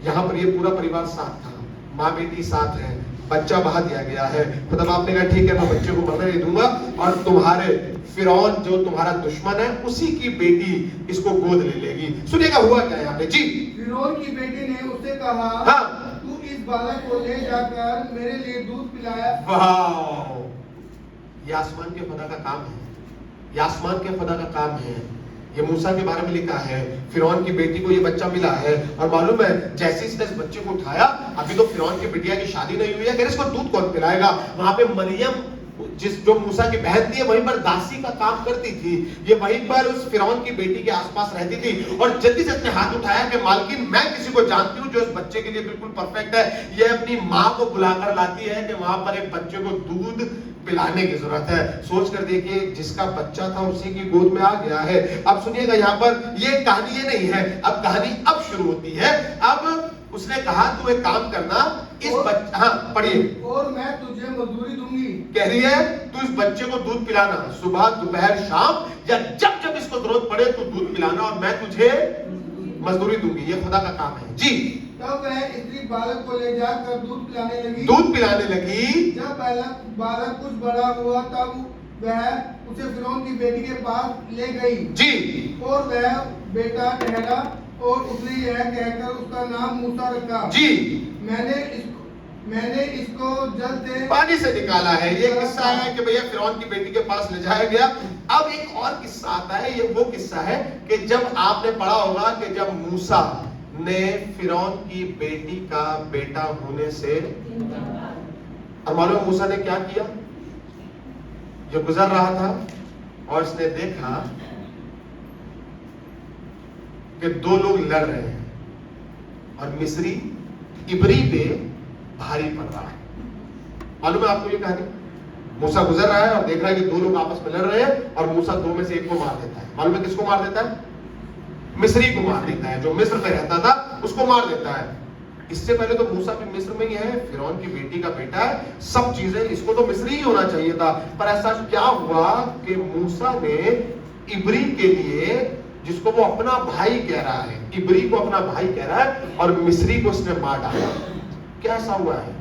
Speaker 1: यहां पर ये पूरा परिवार साथ था, माँ बेटी साथ है, बच्चा बहा दिया गया है। तो तब आपने कहा ठीक है, मैं बच्चे को मरने नहीं दूंगा, और तुम्हारे फिरौन जो तुम्हारा दुश्मन है, उसी की बेटी इसको गोद ले लेगी। सुनिएगा हुआ क्या यहाँ पे जी।
Speaker 2: फिरौन की बेटी ने उससे कहा,
Speaker 1: हाँ,
Speaker 2: तू इस बालक को ले जाकर मेरे लिए दूध पिलाया।
Speaker 1: वाह, ये आसमान के खुदा का काम है, ये आसमान के खुदा का काम है। ये मूसा के बारे में लिखा है, फिरौन की बेटी को ये बच्चा मिला है, और मालूम है जैसे इसने इस बच्चे को उठाया, अभी तो फिरौन की बिटिया की शादी नहीं हुई है, इसको दूध कौन पिलाएगा। वहां पे मरियम जो मूसा की बहन थी वहीं पर दासी का काम करती थी, ये वहीं पर उस फिरौन की बेटी के आसपास रहती थी और जल्दी से अपने हाथ उठाया कि मालकिन मैं किसी को जानती हूँ जो इस बच्चे के लिए बिल्कुल परफेक्ट है। ये अपनी माँ को बुलाकर लाती है कि वहां पर एक बच्चे को दूध पिलाने की जरूरत है। सोच कर देखिए, जिसका बच्चा था उसी की गोद में आ गया है। अब सुनिएगा, यहाँ पर ये कहानी ये नहीं है, अब कहानी अब शुरू होती है। अब उसने कहा तू एक काम करना, इस बच्चे, हाँ पढ़िए।
Speaker 2: और मैं तुझे मजदूरी दूंगी।
Speaker 1: कह रही है तू इस बच्चे को दूध पिलाना, सुबह दोपहर शाम, या जब जब इसको जरूरत पड़े तू दूध पिलाना और मैं तुझे मजदूरी दूंगी। ये खुदा का काम है जी।
Speaker 2: तब वह स्त्री बालक को ले जाकर दूध पिलाने लगी।
Speaker 1: दूध पिलाने लगी।
Speaker 2: जब बालक कुछ बड़ा हुआ तब वह उसे फिरौन की बेटी के पास ले गई
Speaker 1: जी।
Speaker 2: और वह बेटा ठहरा और उसने यह कहकर उसका नाम मूसा रखा
Speaker 1: जी।
Speaker 2: मैंने इसको जल से
Speaker 1: पानी से निकाला है। ये किस्सा है कि भैया फिरौन की बेटी के पास ले जाया गया। अब एक और किस्सा आता है, ये वो किस्सा है कि जब आपने पढ़ा होगा कि जब मूसा ने फिरौन की बेटी का बेटा होने से, और मालूम मूसा ने क्या किया? जो गुजर रहा था और इसने देखा कि दो लोग लड़ रहे हैं और मिस्री इब्री पे भारी पड़ रहा है। मालूम है आपको ये कहानी? मूसा गुजर रहा है और देख रहा है कि दो लोग आपस में लड़ रहे हैं और मूसा दो में से एक को मार देता है। मालूम है किसको मार देता है? मिस्री को मार देता है, जो मिस्र में रहता था उसको मार देता है। इससे पहले तो मूसा भी मिस्र में ही है, फिरौन की बेटी का बेटा है, सब चीजें, इसको तो मिस्री ही होना चाहिए था। पर ऐसा क्या हुआ कि मूसा ने इब्री के लिए, जिसको वो अपना भाई कह रहा है, इब्री को अपना भाई कह रहा है, और मिस्री को उसने मार डाला। क्या ऐसा हुआ है?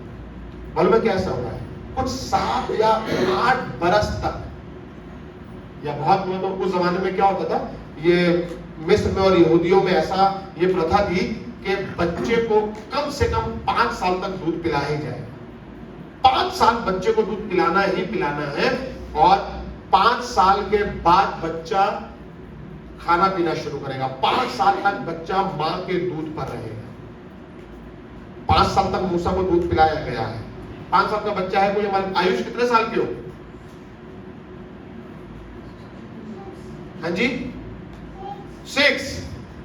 Speaker 1: मालूम है क्या ऐसा हुआ है? कुछ 7 या 8 बरस तक, या बहुत मतलब उस जमाने में क्या होता था, ये मिस्र में और यहूदियों में ऐसा ये प्रथा थी कि बच्चे को कम से कम 5 साल तक दूध पिलाया ही जाए। 5 साल बच्चे को दूध पिलाना ही पिलाना है, और 5 साल के बाद बच्चा खाना पीना शुरू करेगा। 5 साल तक बच्चा मां के दूध पर रहेगा। 5 साल तक मूसा को दूध पिलाया गया है। 5 साल का बच्चा है कोई, हमारे आयुष कितने साल के हो? हाँ जी 6,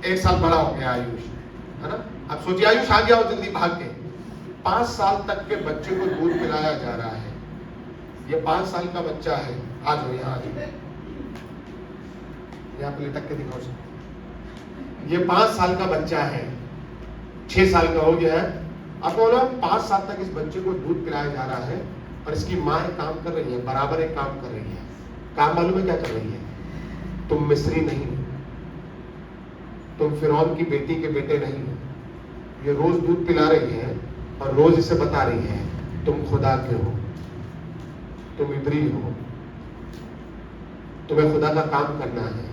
Speaker 1: 1 साल बड़ा हो गया आयुष, है ना? अब सोचिए आयुष आ गया हो जल्दी भाग के। 5 साल तक के बच्चे को दूध पिलाया जा रहा है। ये 5 साल का बच्चा है। आ जाओ यहाँ, आ जाओ यहाँ पे लटक के दिखाओ। ये 5 साल का बच्चा है, 6 साल का हो गया है। अब बोलो 5 साल तक इस बच्चे को दूध पिलाया जा रहा है, और इसकी माँ एक काम कर रही है, बराबर एक काम कर रही है। काम मालूम है क्या कर रही है? तुम मिस्री नहीं हो, तुम फिरौन की बेटी के बेटे नहीं हो। ये रोज दूध पिला रही है और रोज इसे बता रही है तुम खुदा के हो, तुम इब्री हो, तुम्हें खुदा का काम करना है।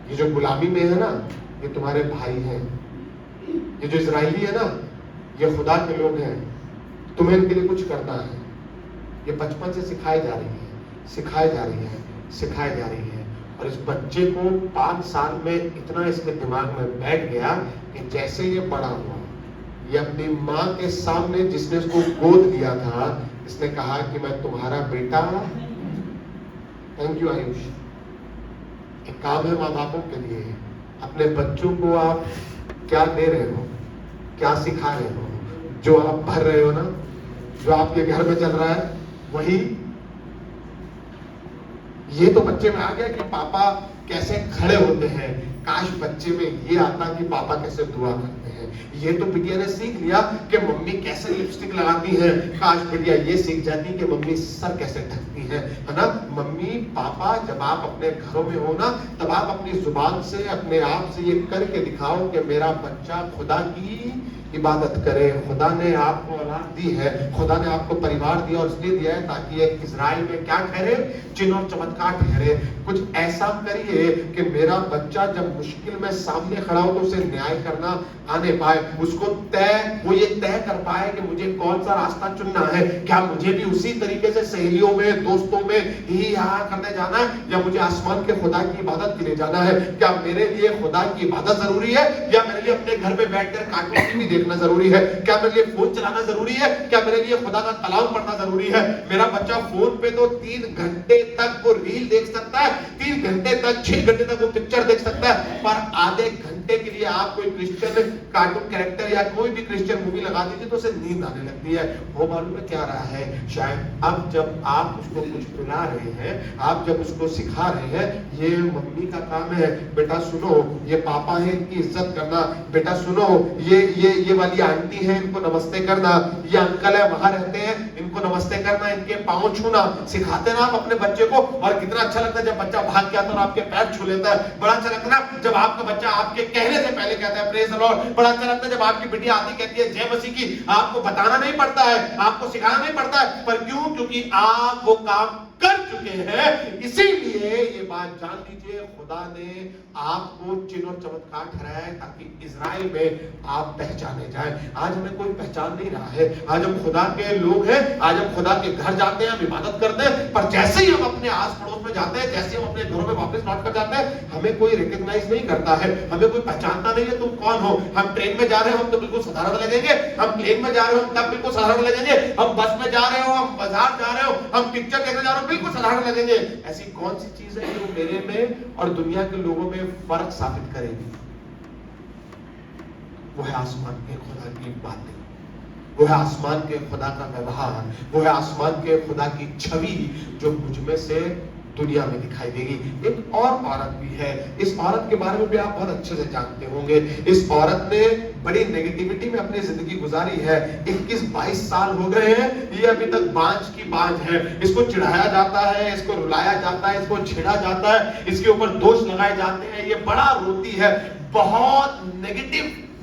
Speaker 1: ये जो गुलामी में है ना, ये तुम्हारे भाई हैं। ये जो इजरायली है ना, ये खुदा के लोग हैं, तुम्हें इनके लिए कुछ करना है। ये बचपन से सिखाई जा रही है, सिखाई जा रही है, सिखाई जा रही है। और इस बच्चे को 5 साल में इतना इसके दिमाग में बैठ गया कि जैसे ये बड़ा हुआ, ये अपनी माँ के सामने, जिसने उसको गोद दिया था, इसने कहा कि मैं तुम्हारा बेटा। Thank you Ayush. एक काम है माँ बापों के लिए, अपने बच्चों को आप क्या दे रहे हो, क्या सिखा रहे हो? जो आप भर रहे हो ना, जो आपके घर में चल रहा है वही। ये तो बच्चे में आ गया कि पापा कैसे खड़े होते हैं। काश बच्चे में ये आता कि पापा कैसे दुआ करते हैं। ये तो बिटिया ने सीख लिया कि मम्मी कैसे लिपस्टिक लगाती है। काश बिटिया ये सीख जाती कि मम्मी सर कैसे ढकती है ना? मम्मी पापा जब आप अपने घरों में हो ना, तब आप अपनी जुबान से, अपने आप से ये करके दिखाओ कि मेरा बच्चा खुदा की इबादत करे। खुदा ने आपको औलाद दी है, खुदा ने आपको परिवार दिया, और इसलिए दिया है ताकि एक इजराइल में क्या ठहरे? चिन्ह और चमत्कार ठहरे। कुछ ऐसा करिए कि मेरा बच्चा जब मुश्किल में सामने खड़ा हो तो उसे न्याय करना आने पाए, उसको वो ये तय कर पाए कि मुझे कौन सा रास्ता चुनना है। क्या मुझे भी उसी तरीके से सहेलियों में, दोस्तों में ही यहाँ करने जाना है, या मुझे आसमान के खुदा की इबादत के लिए जाना है? क्या मेरे लिए खुदा की इबादत जरूरी है, या मेरे लिए अपने घर में बैठकर कार्टून टीवी देखना जरूरी है? क्या मेरे लिए फोन चलाना जरूरी है, क्या मेरे लिए खुदा का कलाम पढ़ना जरूरी है? मेरा बच्चा फोन पे तो 3 घंटे तक वो रील देख सकता है, 3 घंटे तक, 6 घंटे तक वो पिक्चर देख सकता है, पर आधे घंटे के लिए आप कोई क्रिश्चियन कार्टून कैरेक्टर या कोई भी क्रिश्चियन मूवी लगा दीजिए तो उसे नींद आने लगती है। वो मालूम है क्या रहा है? शायद अब जब आप उसको कुछ पिला रहे हैं, आप जब उसको सिखा रहे हैं, ये मम्मी का काम है, बेटा सुनो, ये पापा है, इनकी इज्जत करना, बेटा सुनो, ये वाली आंटी है, इनको नमस्ते करना, ये अंकल है वहां रहते हैं, इनको नमस्ते करना, इनके पांव छूना, सिखाते ना आप अपने बच्चे को। और कितना अच्छा लगता है जब बच्चा भाग के आता है और आपके पैर छू लेता है। बड़ा अच्छा लगता है ना जब आपका बच्चा आपके कहने से पहले कहता है प्रेज द लॉर्ड। बड़ा अच्छा लगता है जब आपकी बिटिया आती कहती है जय मसीह की। आपको बताना नहीं पड़ता है, आपको सिखाना नहीं पड़ता है, पर क्यों? क्योंकि आप वो काम कर चुके हैं। इसीलिए ये बात जान लीजिए, खुदा ने आपको चिन्ह और चमत्कार ठहराया है ताकि इजराइल में आप पहचाने जाएं। आज हमें कोई पहचान नहीं रहा है। आज हम खुदा के लोग हैं, आज हम खुदा के घर जाते हैं, हम इबादत करते हैं, पर जैसे ही हम अपने आस पड़ोस में जाते हैं, जैसे हम अपने घरों में वापस लौट कर जाते हैं, हमें कोई रिकॉग्नाइज नहीं करता है, हमें कोई पहचानता नहीं है तुम कौन हो। हम ट्रेन में जा रहे हो हम तो बिल्कुल साधारण लगेंगे, हम प्लेन में जा रहे हो हम तब बिल्कुल साधारण लगेंगे, हम बस में जा रहे हो, हम बाजार जा रहे हो, हम पिक्चर देखने जा रहे हो, बिल्कुल साधारण लगेंगे। ऐसी कौन सी चीज है जो मेरे में और दुनिया के लोगों में फर्क साबित करेगी? वो है आसमान के खुदा की बातें, वो है आसमान के खुदा का व्यवहार, वो है आसमान के खुदा की छवि जो मुझ में से दुनिया में दिखाई देगी। एक और औरत भी है, इस औरत के बारे में भी आप बहुत अच्छे से जानते होंगे। इस औरत ने बड़ी नेगेटिविटी में अपनी जिंदगी गुजारी है। 21-22 साल हो गए हैं, ये अभी तक बांझ की बांझ है। इसको चिढ़ाया जाता है, इसको रुलाया जाता है, इसको छेड़ा जाता है, इसके ऊपर दोष लगाए जाते हैं। ये बड़ा रोती है, बहुत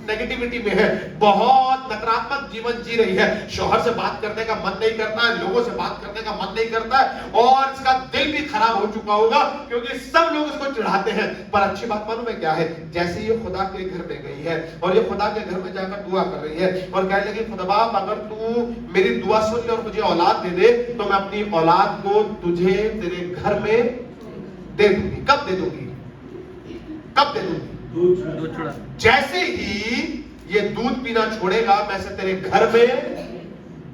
Speaker 1: नेगेटिविटी में है, बहुत नकारात्मक जीवन जी रही है। शौहर से बात करने का मन नहीं करता है, लोगों से बात करने का मन नहीं करता है, और इसका दिल भी खराब हो चुका होगा क्योंकि सब लोग इसको चिढ़ाते हैं। पर अच्छी बात मालूम है क्या है? जैसे ये खुदा के घर में गई है और ये खुदा के घर में जाकर दुआ कर रही है और कहने लगी, खुदा बाप अगर तू मेरी दुआ सुन ले और मुझे औलाद दे दे तो मैं अपनी औलाद को तुझे तेरे घर में दे दूंगी। कब दे दूंगी? कब दे दूंगी? जैसे ही ये दूध पीना छोड़ेगा मैं इसे तेरे घर में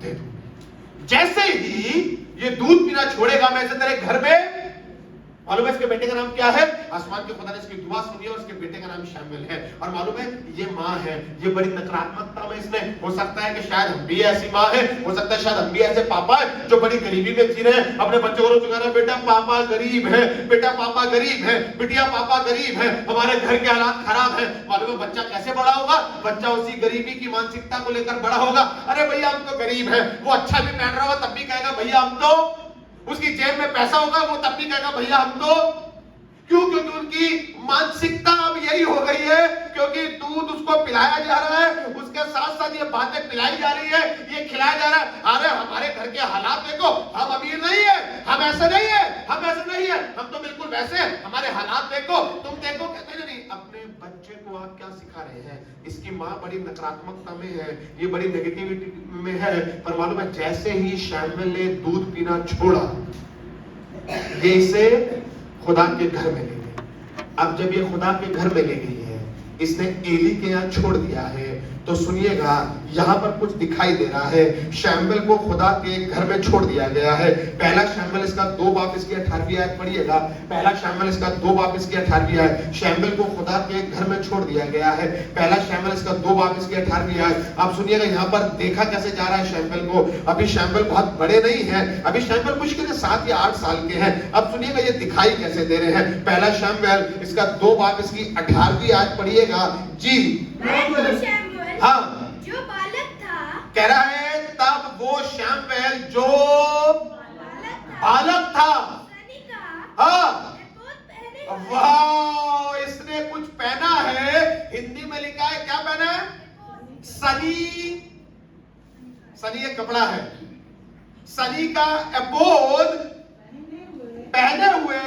Speaker 1: दे दूंगी। जैसे ही ये दूध पीना छोड़ेगा मैं इसे तेरे घर में। मालूम है इसके बेटे का नाम क्या है? आसमान के खुदा ने इसकी दुआ सुनी और इसके बेटे का नाम शमूएल है। और मालूम है ये माँ है, ये बड़ी नकारात्मकता में इसने, हो सकता है कि शायद हम भी ऐसी माँ है, हो सकता है शायद हम भी ऐसे पापा है जो बड़ी गरीबी में जी रहे हैं, अपने बच्चों को रोज कह रहे हैं बेटा पापा गरीब है, बेटा पापा गरीब है, बिटिया पापा गरीब है, हमारे घर के हालात खराब है। मालूम है बच्चा कैसे बड़ा होगा? बच्चा उसी गरीबी की मानसिकता को लेकर बड़ा होगा। अरे भैया हम तो गरीब है। वो अच्छा भी पहन रहा होगा तब भी कहेगा भैया हम तो, उसकी जेब में पैसा होगा वो तब भी कहेगा भैया हम तो। क्यों? क्योंकि उनकी मानसिकता अब यही हो गई है, क्योंकि दूध उसको पिलाया जा रहा है, उसके साथ साथ ये बातें पिलाई जा रही है, ये खिलाया जा रहा है। अरे हमारे घर के हालात देखो, हम अमीर नहीं है, हम ऐसे नहीं है, हम ऐसे नहीं है, हम तो बिल्कुल वैसे हैं, हमारे हालात देखो, तुम देखो। कहते नहीं, अपने बच्चे को आप क्या सिखा रहे हैं? इसकी माँ बड़ी नकारात्मकता में है, ये बड़ी नेगेटिविटी में है। पर मालूम है जैसे ही शमूएल ने दूध पीना छोड़ा, ये इसे खुदा के घर में ले गई। अब जब ये खुदा के घर में ले गई है, इसने एली के यहाँ छोड़ दिया है, तो सुनिएगा यहाँ पर कुछ दिखाई दे रहा है। शमूएल को खुदा के घर में छोड़ दिया गया है। पहला शमूएल इसका 2 बाप इसकी 18वीं आयत पढ़िएगा। पहला शमूएल इसका 2 बाप इसकी 18वीं आयत। शमूएल को खुदा के घर में छोड़ दिया गया है। पहला शमूएल इसका 2 बाप इसकी 18वीं आयत। अब सुनिएगा यहाँ पर देखा कैसे जा रहा है शमूएल को। अभी शमूएल बहुत बड़े नहीं है, अभी शमूएल मुश्किल से 7 या 8 साल के हैं। अब सुनिएगा ये दिखाई कैसे दे रहे हैं। पहला शमूएल इसका 2 बाप इसकी 18वीं आयत पढ़िएगा जी। हाँ,
Speaker 5: जो बालक था,
Speaker 1: कह रहा है तब वो शमूएल जो बालक था, हाँ, वाह, इसने कुछ पहना है। हिंदी में लिखा है, क्या पहना है? सनी। सनी एक कपड़ा है। सनी का एपोद पहने हुए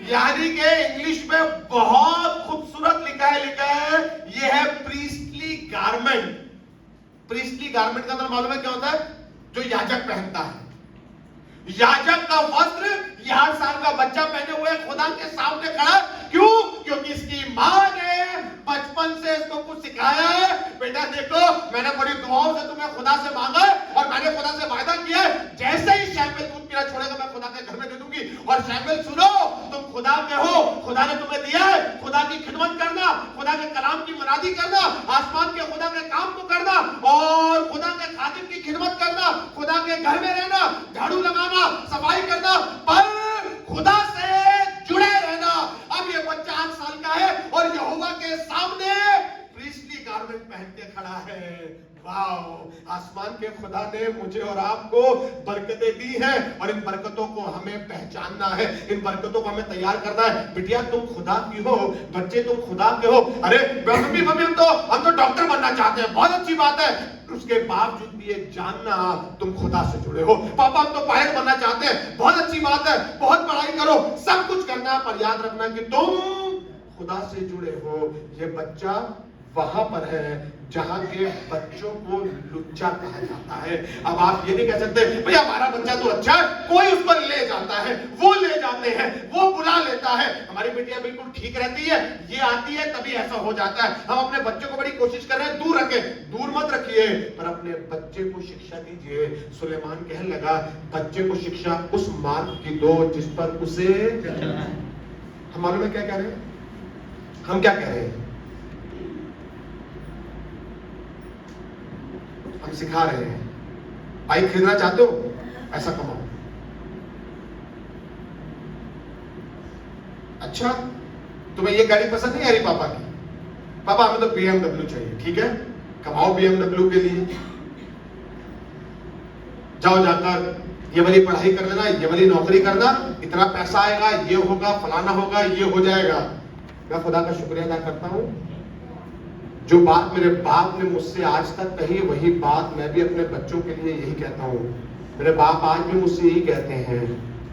Speaker 1: यानी कि इंग्लिश में बहुत खूबसूरत लिखा है ये है प्रीस्टली गारमेंट। प्रीस्टली गारमेंट का मतलब मालूम है क्या होता है? जो याजक पहनता है। याजक का वस्त्र 8 साल का बच्चा पहने हुए खुदा के सामने खड़ा। क्यों? क्योंकि इसकी मां ने बचपन से इसको कुछ सिखाया है, बेटा देखो मैंने बड़ी दुआओं से तुम्हें खुदा से मांगा और मैंने खुदा से वायदा किया है, जैसे ही शैमुएल दूध पीना छोड़ेगा मैं खुदा के घर में दे दूंगी। और शैमुएल सुनो, तुम खुदा के हो, खुदा ने तुम्हें दिया है खुदा की खिदमत करना, खुदा के कलाम की मुनादी करना, आसमान के खुदा के काम को करना और खुदा के खादिम की खिदमत करना, खुदा के घर में रहना, झाड़ू लगाना, सफाई करना, पर खुदा से जुड़े रहना। अब ये बच्चा 8 साल का है और यहोवा के सामने प्रीस्टली गारमेंट पहन के खड़ा है। वाह! आसमान के खुदा ने मुझे और आपको बरकतें दी हैं और इन बरकतों को हमें पहचानना है, इन बरकतों को हमें तैयार करना है। बिटिया तुम खुदा की हो, बच्चे तुम खुदा के हो। अरे मम्मी हम तो डॉक्टर बनना चाहते हैं, बहुत अच्छी बात है। उसके बावजूद भी ये जानना तुम खुदा से जुड़े हो। पापा हम तो पायलट बनना चाहते हैं, बहुत अच्छी बात है, बहुत पढ़ाई करो, सब कुछ करना, पर याद रखना कि तुम खुदा से जुड़े हो। ये बच्चा वहां पर है जहां के बच्चों को लुच्चा कहा जाता है। अब आप ये नहीं कह सकते भैया हमारा बच्चा तो अच्छा है, कोई उस पर ले जाता है, वो ले जाते हैं, वो बुला लेता है। हमारी बेटियां बिल्कुल ठीक रहती है, ये आती है तभी ऐसा हो जाता है। हम अपने बच्चों को बड़ी कोशिश कर रहे हैं दूर रखें, दूर मत रखिए, पर अपने बच्चे को शिक्षा दीजिए। सुलेमान कहने लगा बच्चे को शिक्षा उस मार्ग की दो जिस पर उसे हम मालूम है क्या कह रहे हैं? हम क्या कह रहे हैं? हम सिखा रहे हैं बाइक खरीदना चाहते हो, ऐसा कमाओ। अच्छा तुम्हें ये गाड़ी पसंद नहीं आ रही पापा की? पापा हमें तो BMW चाहिए, ठीक है कमाओ BMW के लिए, जाओ जाकर ये वाली पढ़ाई कर लेना, ये वाली नौकरी करना, इतना पैसा आएगा, ये होगा, फलाना होगा, ये हो जाएगा। मैं खुदा का शुक्रिया अदा करता हूं, जो बात मेरे बाप ने मुझसे आज तक कही वही बात मैं भी अपने बच्चों के लिए यही कहता हूँ। मेरे बाप आज भी मुझसे यही कहते हैं,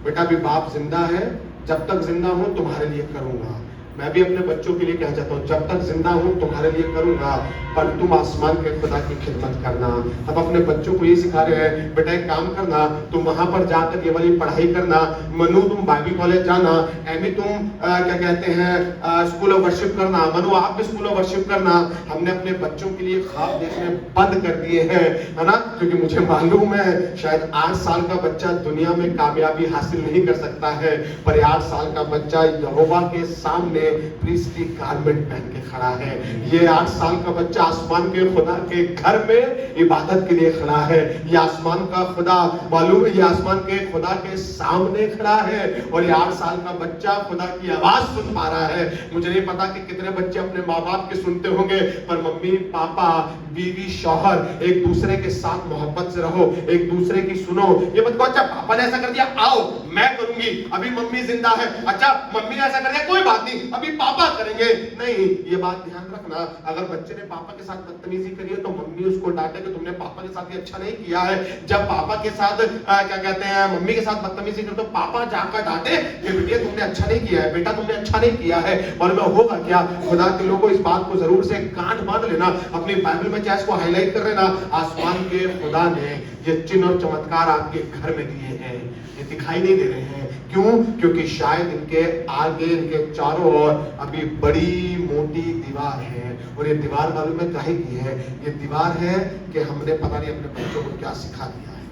Speaker 1: बेटा भी बाप जिंदा है, जब तक जिंदा हूँ तुम्हारे लिए करूंगा। मैं भी अपने बच्चों के लिए कह जाता हूँ, जब तक जिंदा हूँ तुम्हारे लिए करूंगा, पर तुम आसमान के खुदा की खिदमत करना। हम अपने बच्चों को ये सिखा रहे हैं, बेटा एक काम करना, तुम वहां पर जाकर ये वाली पढ़ाई करना, मनु तुम बाइबल कॉलेज जाना, एमी तुम क्या कहते हैं स्कूल ऑफ वर्शिप करना, मनु आप भी स्कूल ऑफ वर्शिप करना। हमने अपने बच्चों के लिए ख्वाब देखने बंद कर दिए हैं, है ना, क्योंकि मुझे मालूम है शायद 8 साल का बच्चा दुनिया में कामयाबी हासिल नहीं कर सकता है, पर 8 साल का बच्चा यहोवा के सामने प्रीस्टली गारमेंट पहन के खड़ा है। ये 8 साल का बच्चा आसमान के खुदा के घर में इबादत के लिए खड़ा है। ये आसमान का खुदा मालूम है, ये आसमान के खुदा के सामने खड़ा है और ये 8 साल का बच्चा खुदा की आवाज सुन पा रहा है। मुझे नहीं पता कि कितने बच्चे अपने माँ बाप के सुनते होंगे, पर मम्मी पापा बीवी शौहर एक दूसरे के साथ मोहब्बत से रहो, एक दूसरे की सुनो। ये मत कहो अच्छा पापा ने ऐसा कर दिया आओ मैं करूंगी, अभी मम्मी जिंदा है, अच्छा मम्मी ने ऐसा कर दिया कोई बात नहीं अभी पापा करेंगे। नहीं, ये बात ध्यान रखना, अगर बच्चे ने पापा के साथ बदतमीजी करी है तो मम्मी उसको डांटे कि तुमने पापा के साथ ये अच्छा नहीं किया है। जब पापा के साथ क्या कहते हैं मम्मी के साथ बदतमीजी करे तो पापा जाकर डांटे कि बेटा तुमने अच्छा नहीं किया है, बेटा तुमने अच्छा नहीं किया है। और मैं होगा क्या, खुदा के लोगों इस बात को जरूर से गांठ बांध लेना, अपनी बाइबल में चाहे इसको हाईलाइट कर लेना। आसमान के खुदा ने ये चिन्ह और चमत्कार आपके घर में दिए हैं, ये दिखाई नहीं दे रहे हैं। क्यों? क्योंकि शायद इनके आगे इनके चारों ओर अभी बड़ी मोटी दीवार है, और ये दीवार मालूम है काहे की है? ये दीवार है कि हमने पता नहीं अपने बच्चों को क्या सिखा दिया है।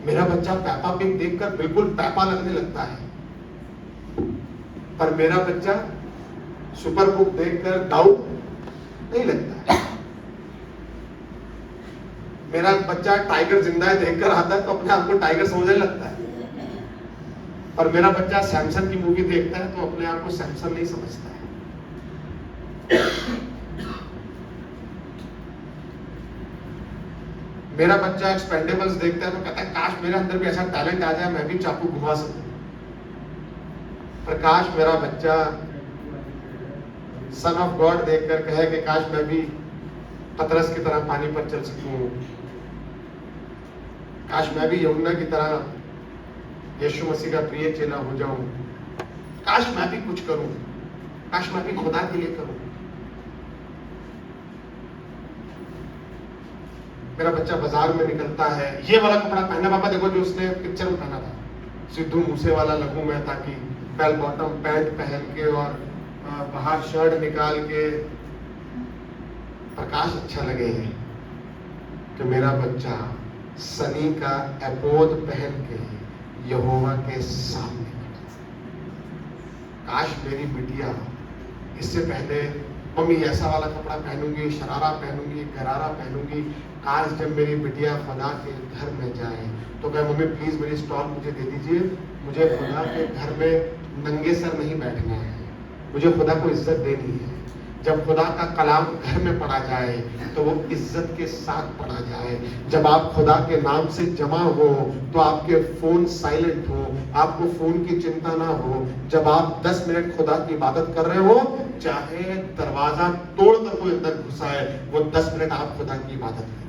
Speaker 1: मेरा बच्चा पेपा पिग देखकर बिल्कुल पेपा लगने लगता है, पर मेरा बच्चा सुपर बुक देखकर डाउट नहीं लगता है। मेरा बच्चा टाइगर जिंदा है देखकर आता है तो अपने आप को टाइगर समझने लगता है, और मेरा बच्चा सैमसन की मूवी देखता है तो अपने आप को सैमसन नहीं समझता है। मेरा बच्चा एक्सपेंडेबल्स देखता है तो कहता है काश मेरे अंदर भी ऐसा टैलेंट आ जाए, मैं भी चाकू घुमा सकूं। प्रकाश मेरा बच्चा सन ऑफ गॉड देखकर कहे कि काश मैं भी पतरस की तरह पानी पर चल सकूं, काश मैं भी यमुना की तरह यीशु मसीह का प्रिय चेला हो जाऊं। काश मैं भी कुछ करूं, काश मैं भी खुदा के लिए करूं। मेरा बच्चा बाजार में निकलता है, ये वाला कपड़ा पहना, पापा देखो जो उसने पिक्चर में पहना था, सिद्धू मूसे वाला लगूं मैं, ताकि बेल बॉटम पैंट पहन के और बाहर शर्ट निकाल के प्रकाश अच्छा लगे कि मेरा बच्चा सनी का एपोद पहन के यहोवा के सामने। काश मेरी बिटिया इससे पहले मम्मी ऐसा वाला कपड़ा पहनूंगी, शरारा पहनूंगी, गरारा पहनूंगी, काश जब मेरी बिटिया खुदा के घर में जाए तो कहे मम्मी प्लीज मेरी स्टॉल मुझे दे दीजिए, मुझे खुदा के घर में नंगे सर नहीं बैठना है, मुझे खुदा को इज्जत देनी है। जब खुदा का कलाम घर में पढ़ा जाए तो वो इज्जत के साथ पढ़ा जाए। जब आप खुदा के नाम से जमा हो तो आपके फोन साइलेंट हो, आपको फोन की चिंता ना हो। जब आप 10 मिनट खुदा की इबादत कर रहे हो, चाहे दरवाजा तोड़कर कोई अंदर घुसाए, वो 10 मिनट आप खुदा की इबादत करें।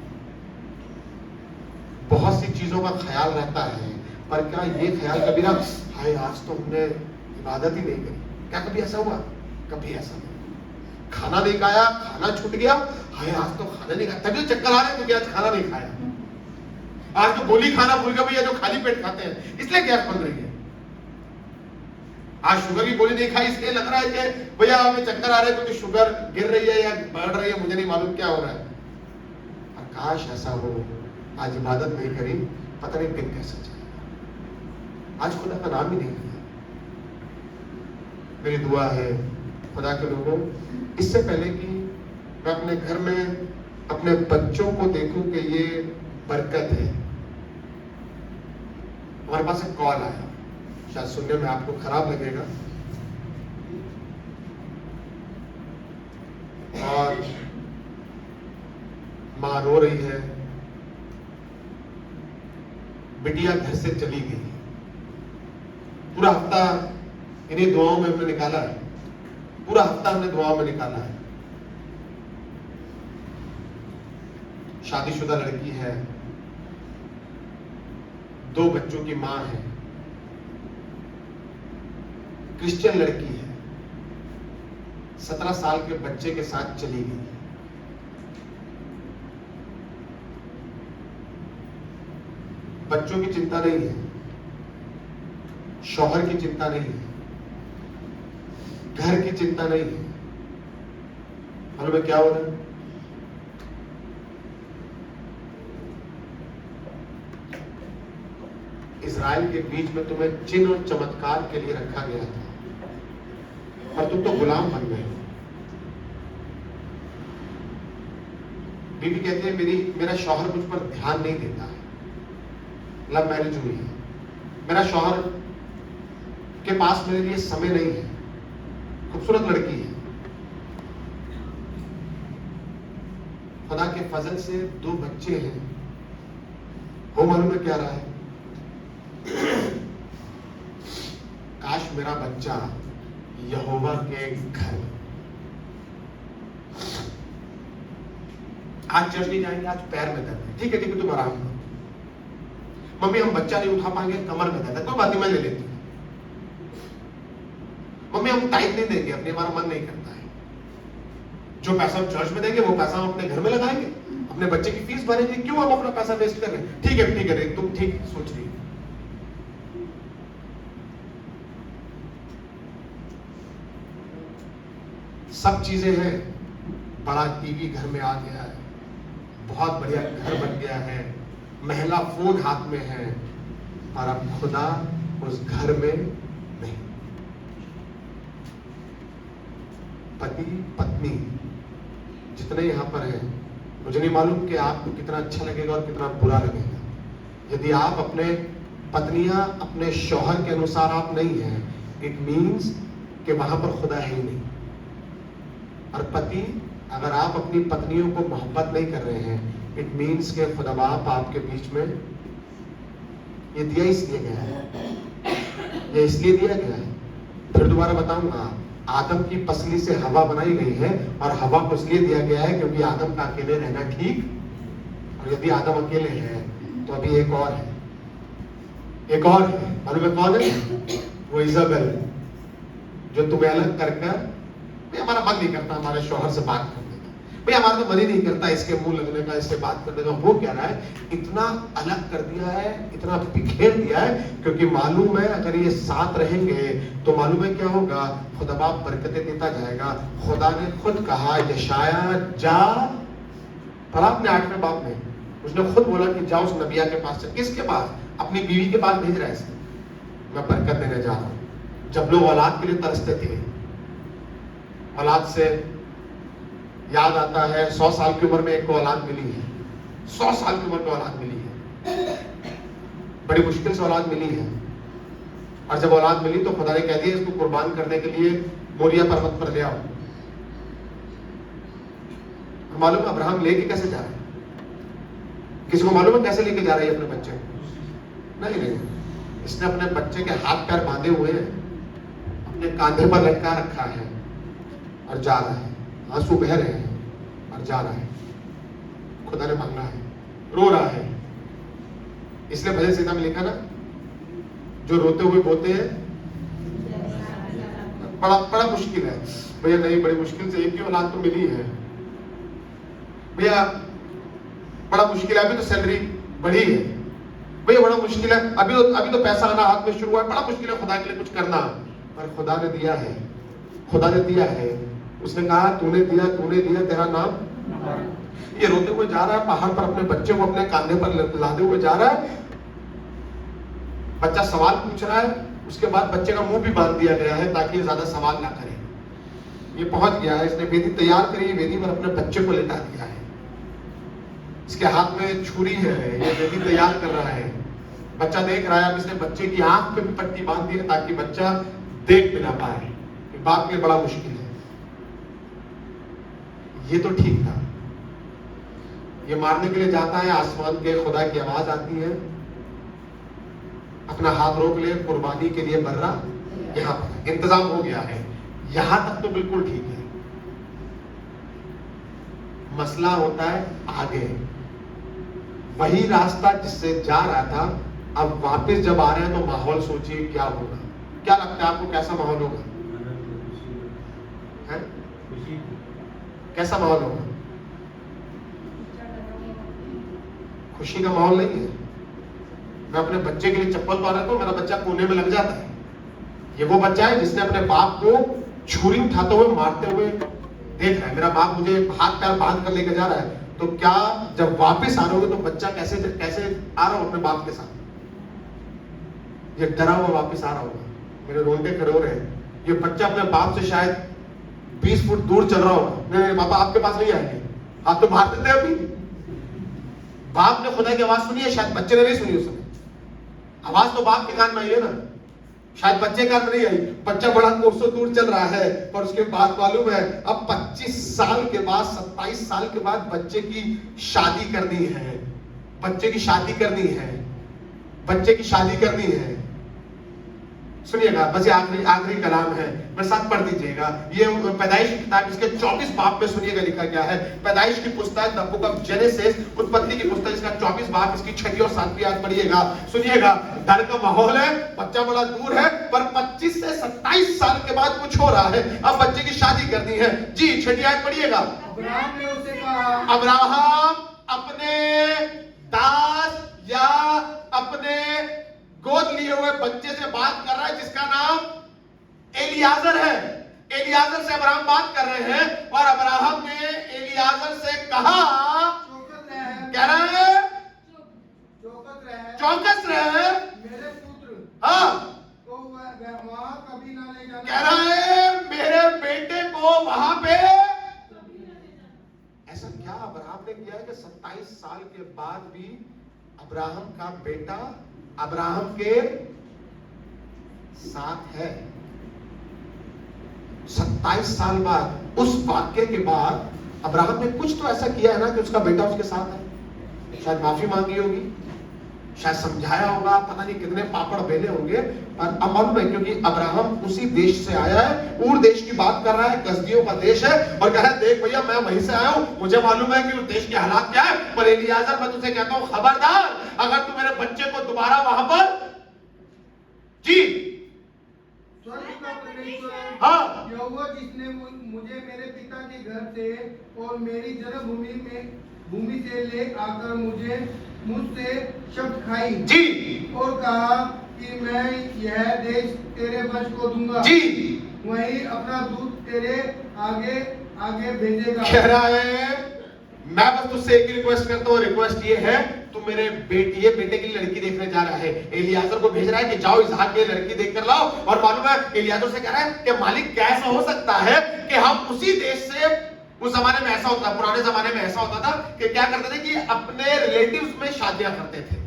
Speaker 1: बहुत सी चीजों का ख्याल रहता है, पर क्या ये ख्याल कभी ना, हाय आज तो हमने इबादत ही नहीं करी, क्या कभी ऐसा हुआ? कभी ऐसा नहीं। खाना नहीं खाया, खाना छूट गया, हाय आज तो खाना नहीं खाया, तभी चक्कर आ रहे हैं क्योंकि आज खाना नहीं खाया। आज तो गोली खाना भूल गया भैया, जो खाली पेट खाते हैं इसलिए गैस बन रही है। आज शुगर की गोली नहीं खाई इसलिए लग रहा है कि भैया हमें चक्कर आ रहे हैं क्योंकि शुगर गिर रही है या बढ़ रही है, मुझे नहीं मालूम क्या हो रहा है। और काश ऐसा हो, आज इबादत नहीं करी, पता नहीं दिन कैसा जाएगा। आज खुदा का नाम ही नहीं लिया। मेरी दुआ है खुदा के लोगों, इससे पहले कि मैं अपने घर में अपने बच्चों को देखूं कि ये बरकत है, हमारे पास एक कॉल आया, शायद सुनने में आपको खराब लगेगा, और मां रो रही है, बिटिया घर से चली गई। पूरा हफ्ता इन्हीं दुआओं में हमने निकाला है, पूरा हफ्ता हमने दुआओं में निकाला है। शादीशुदा लड़की है, 2 बच्चों की मां है, क्रिश्चियन लड़की है, 17 साल के बच्चे के साथ चली गई। बच्चों की चिंता नहीं है, शौहर की चिंता नहीं है, घर की चिंता नहीं है। मालूम है क्या हो रहा है? इजराइल के बीच में तुम्हें चिन्ह और चमत्कार के लिए रखा गया था, और तुम तो गुलाम बन गए। बीवी कहती है मेरा शौहर मुझ पर ध्यान नहीं देता है, लव मैरिज हुई है, मेरा शौहर के पास मेरे लिए समय नहीं है। खूबसूरत लड़की है, खुदा के फजल से 2 बच्चे हैं। हो मालूम है क्या रहा है? काश मेरा बच्चा यहोवा के घर। आज चर्च नहीं जाएंगे, आज पैर में दर्द है, ठीक है तुम आराम करो। मम्मी हम बच्चा नहीं उठा पाएंगे, कमर में दर्द है, कोई बात नहीं मैं ले लेती हूँ। मम्मी हम टाइट नहीं देंगे, अपने हमारा मन नहीं करता है। जो पैसा हम चर्च में देंगे वो पैसा हम अपने घर में लगाएंगे, अपने बच्चे की फीस भरेंगे, क्यों हम अपना पैसा वेस्ट कर रहे हैं? ठीक है तुम ठीक सोच रही हो। सब चीजें हैं, बड़ा टीवी घर में आ गया है, बहुत बढ़िया घर बन गया है, महिला फोन हाथ में है, और अब खुदा उस घर में नहीं। पति पत्नी जितने यहां पर हैं, मुझे नहीं मालूम कि आपको कितना अच्छा लगेगा और कितना बुरा लगेगा यदि आप अपने पत्नियां अपने शौहर के अनुसार आप नहीं हैं। इट मीन्स कि वहां पर खुदा है ही नहीं। और पति अगर आप अपनी पत्नियों को मोहब्बत नहीं कर रहे हैं, इट मीन्स कि खुदा बाप आपके बीच में ये दिया इसलिए गया है, ये इसलिए दिया गया है। फिर दोबारा बताऊंगा, आदम की पसली से हवा बनाई गई है, और हवा को इसलिए दिया गया है क्योंकि आदम का अकेले रहना ठीक, और यदि आदम अकेले है तो अभी एक और है। एक और है, मालूम है कौन है? वो इजाबेल, जो तुम्हें अलग कर कर, भाई हमारा मन नहीं करता हमारे शौहर से बात करने का, भाई हमारा तो मन ही नहीं करता इसके मुंह लगने का, इससे बात करने का। वो कह रहा है इतना अलग कर दिया है, इतना बिखेर दिया है, क्योंकि मालूम है अगर ये साथ रहेंगे तो मालूम है क्या होगा, खुदा बाप बरकतें देता जाएगा। खुदा ने खुद कहा, यशाया जा, पढ़ा अपने 8वें बाब में, उसने खुद बोला कि जाओ उस नबिया के पास। किसके पास? अपनी बीवी के पास भेज रहा है इसे, मैं बरकत देने जा रहा हूं। जब लोग औलाद के लिए तरसते थे, औलाद से याद आता है 100 साल की उम्र में एक को औलाद मिली है, 100 साल की उम्र में औलाद मिली है, बड़ी मुश्किल से औलाद मिली है। और जब औलाद मिली तो खुदा ने कह दिया इसको कुर्बान करने के लिए मोरिया पर्वत पर ले आओ। मालूम अब्राहम लेके कैसे जा रहा है? किसी को मालूम है कैसे लेके जा रही है अपने बच्चे को? नहीं, इसने अपने बच्चे के हाथ पैर बांधे हुए हैं, अपने कांधे पर लटका रखा है और जा रहा है, आंसू बह रहे हैं और जा रहा है। खुदा ने मांगा है, रो रहा है। इसलिए भजन संहिता में लिखा ना, जो रोते हुए बोते हैं, बड़ा मुश्किल है भैया। नहीं, बड़ी मुश्किल से एक ही औलाद तो मिली है भैया, बड़ा मुश्किल है, अभी तो सैलरी बढ़ी है भैया, बड़ा मुश्किल है, अभी तो पैसा आना हाथ में शुरू हुआ है, बड़ा मुश्किल है खुदा के लिए कुछ करना। पर खुदा ने दिया है, खुदा ने दिया है। उसने कहा तूने दिया, तेरा नाम। ये रोते हुए जा रहा है पहाड़ पर, अपने बच्चे को अपने कांधे पर लादे हुए जा रहा है। बच्चा सवाल पूछ रहा है, उसके बाद बच्चे का मुंह भी बांध दिया गया है ताकि ये ज्यादा सवाल ना करे। ये पहुंच गया है, इसने वेदी तैयार करी, वेदी पर अपने बच्चे को लेटा दिया है। इसके हाथ में छुरी है, ये वेदी तैयार कर रहा है। बच्चा देख रहा है, अब इसने बच्चे की आंख पे भी पट्टी बांध दी है ताकि बच्चा देख भी ना पाए। बाप के लिए बड़ा मुश्किल है। ये तो ठीक था, ये मारने के लिए जाता है, आसमान के खुदा की आवाज आती है, अपना हाथ रोक ले, कुर्बानी के लिए बर्रा यहां पर इंतजाम हो गया है। यहां तक तो बिल्कुल ठीक है। मसला होता है आगे, वही रास्ता जिससे जा रहा था, अब वापस जब आ रहे हैं तो माहौल सोचिए क्या होगा। क्या लगता है आपको, कैसा माहौल होगा? है? कैसा माहौल होगा? खुशी का माहौल नहीं है। मैं अपने बच्चे के लिए चप्पल पा रहा था, मेरा बच्चा कोने में लग जाता है। ये वो बच्चा है जिसने अपने बाप को छुरी उठाते हुए मारते हुए देख रहा है, मेरा बाप मुझे हाथ पैर बांध कर लेकर जा रहा है। तो क्या जब वापस आ रहे हो तो बच्चा कैसे आ रहा हो अपने बाप के साथ? ये डरा हुआ वापस आ रहा होगा, मेरे रोंगटे खड़े हो रहे हैं। ये बच्चा अपने बाप से शायद 20 फुट दूर चल रहा होगा, नहीं पापा आपके पास नहीं आएंगे, आप तो मार देते अभी। बाप ने खुदा की आवाज सुनी है, शायद बच्चे ने नहीं सुनी उस समय। आवाज तो बाप के कान में आई है ना, शायद बच्चे कान में नहीं आई। बच्चा बड़ा कोसों दूर चल रहा है, पर उसके बाद मालूम है अब 25 साल के बाद, 27 साल के बाद बच्चे की शादी करनी है, बच्चे की शादी करनी है, बच्चे की शादी करनी है। सुनिएगा, बस ये आखिरी कलाम है, मैं साथ पढ़ दीजिएगा। ये पैदाइश की किताब, इसके 24 बाब में सुनिएगा लिखा गया है। पैदाइश की पुस्तक, द बुक ऑफ जेनेसिस, उत्पत्ति की पुस्तक, इसका 24 बाब, इसकी 6वीं और 7वीं आयत पढ़िएगा। सुनिएगा, डर का माहौल है, बच्चा बड़ा दूर है, पर 25 से 27 साल के बाद कुछ हो रहा है, अब बच्चे की शादी करनी है। जी 6वीं आयत पढ़िएगा।
Speaker 2: अब्राहम ने उसे कहा,
Speaker 1: अब्राहम अपने दास या अपने गोद लिए हुए बच्चे से बात कर रहा है जिसका नाम एलियाजर है। एलियाजर से अब्राहम बात कर रहे हैं और अब्राहम ने एलियाजर से कहा, कह रहे हैं चौकस रहे
Speaker 2: मेरे पुत्र,
Speaker 1: हाँ,
Speaker 2: तो वहां कभी ना ले जाना।
Speaker 1: कह रहा है मेरे बेटे को वहां पे। ऐसा क्या अब्राहम ने किया है कि 27 साल के बाद भी अब्राहम का बेटा अब्राहम के साथ है? 27 साल बाद, उस वाक्य के बाद अब्राहम ने कुछ तो ऐसा किया है ना कि उसका बेटा उसके साथ है। शायद माफी मांगी होगी, शायद समझाया होगा, पता नहीं कितने पापड़ बेले होंगे। और अब मालूम है क्योंकि अब्राहम उसी देश से आया है, ऊर देश की बात कर रहा है, कसदियों का देश है, और कह रहा है देख भैया मैं वहीं से आया हूं, मुझे मालूम है कि उस देश के हालात क्या है। पर एलियाजर मैं तुझे कहता हूं खबरदार, अगर तू मेरे बच्चे को दोबारा वहां पर
Speaker 2: यहोवा जिसने मुझे मेरे पिता के घर से और मेरी भूमि से ले आकर मुझसे शब्द खाई
Speaker 1: जी
Speaker 2: और कहा कि मैं यह देश तेरे वश को दूंगा
Speaker 1: जी।
Speaker 2: वही अपना दूत तेरे आगे आगे भेजेगा।
Speaker 1: कह रहा है मैं बस तुझसे एक रिक्वेस्ट करता हूँ, रिक्वेस्ट ये है तू मेरे बेटे के लिए लड़की देखने जा रहा है। एलियाजर को भेज रहा है कि जाओ इसहाक के लिए लड़की देख कर लाओ। और मालूम है एलियाजर से कह रहा है कि मालिक कैसा हो सकता है कि हम उसी देश से, उस जमाने में ऐसा होता, पुराने जमाने में ऐसा होता था कि क्या करते थे कि अपने रिलेटिव्स में शादियां करते थे।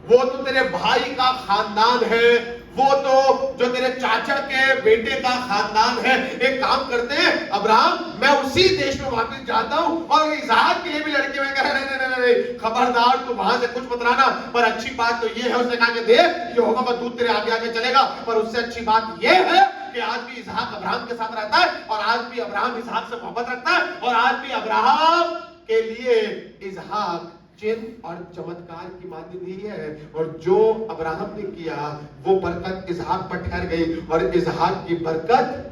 Speaker 1: वो तो तेरे भाई का खानदान है, वो तो जो तेरे चाचा के बेटे का खानदान है। एक काम करते हैं अब्राहम, मैं उसी देश में वापस जाता हूं और इसहाक के लिए भी लड़के में कह रहे नहीं, खबरदार तू वहां से कुछ मत लाना। पर अच्छी बात तो ये है, उसने कहा कि देख यहोवा का दूत तेरे आगे आगे चलेगा। पर उससे अच्छी बात ये है कि आज भी इसहाक अब्राहम के साथ रहता है और आज भी अब्राहम इसहाक से मोहब्बत रखता है और आज भी अब्राहम के लिए इसहाक चिन्ह और चमत्कार की माध्यम है। और जो अब्राहम ने किया वो बरकत इसहाक पर ठहर गई और इसहाक की बरकत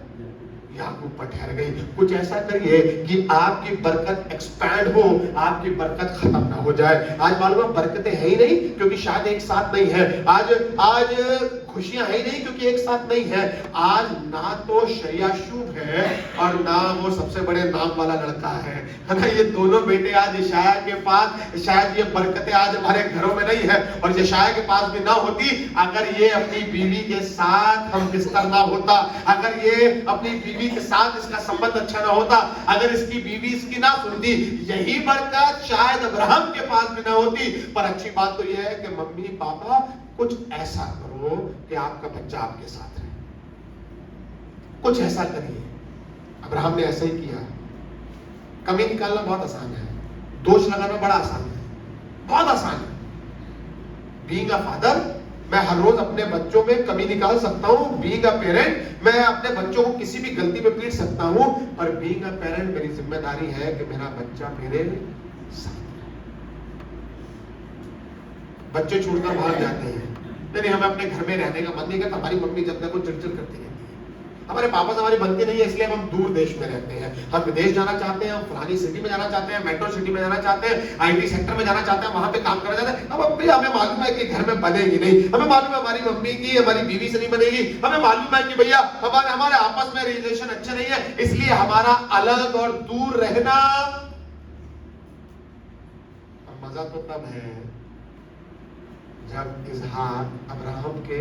Speaker 1: याकूब पर ठहर गई। कुछ ऐसा करिए कि आपकी बरकत एक्सपैंड हो, आपकी बरकत खत्म ना हो जाए। आज मालूम है बरकतें है ही नहीं क्योंकि शायद एक साथ नहीं है। आज खुशियां है ही नहीं क्योंकि एक साथ नहीं है। आज ना तो शयाशूब है और ना वो सबसे बड़े नाम वाला लड़का है ना। ये दोनों बेटे आज यशाया के पास, शायद ये बरकतें आज हमारे घरों में नहीं है। और यशाया के पास भी ना होती अगर ये अपनी बीवी के साथ हम बिस्तर ना होता, अगर ये अपनी बीवी के साथ इसका संबंध अच्छा ना होता, अगर इसकी बीवी इसकी ना सुनती, यही बरकत शायद अब्राहम के पास भी ना होती। पर अच्छी बात तो यह है कि मम्मी पापा कुछ ऐसा करो कि आपका बच्चा आपके साथ रहे। कुछ ऐसा करिए। अब्राहम ने ऐसा ही किया। कमी निकालना बहुत आसान है, दोष लगाना बड़ा आसान है, बहुत आसान है। बीइंग अ फादर, मैं हर रोज अपने बच्चों में कमी निकाल सकता हूं। बीइंग अ पेरेंट, मैं अपने बच्चों को किसी भी गलती पे पीट सकता हूं। पर बीइंग अ पेरेंट मेरी जिम्मेदारी है कि मेरा बच्चा मेरे साथ रहे। बच्चे छोड़कर बाहर जाते हैं, नहीं हमें अपने घर में रहने का मन नहीं करता। हमारी मम्मी जब तक वो चिड़चिड़ करती रहती है, हमारे पापा से हमारी बनती नहीं है, इसलिए हम दूर देश में रहते हैं। हम विदेश जाना चाहते हैं, हम फलानी सिटी में जाना चाहते हैं, मेट्रो सिटी में जाना चाहते हैं, आईटी सेक्टर में जाना चाहते हैं, वहां पे काम करना चाहते हैं। अब अभी हमें मालूम है कि घर में बनेगी नहीं, हमें मालूम है हमारी मम्मी की, हमारी बीवी से नहीं बनेगी, हमें मालूम है कि भैया हमारे आपस में रिलेशन अच्छे नहीं है, इसलिए हमारा अलग और दूर रहना। मजा तो तब है जब इसहाक अब्राहम के,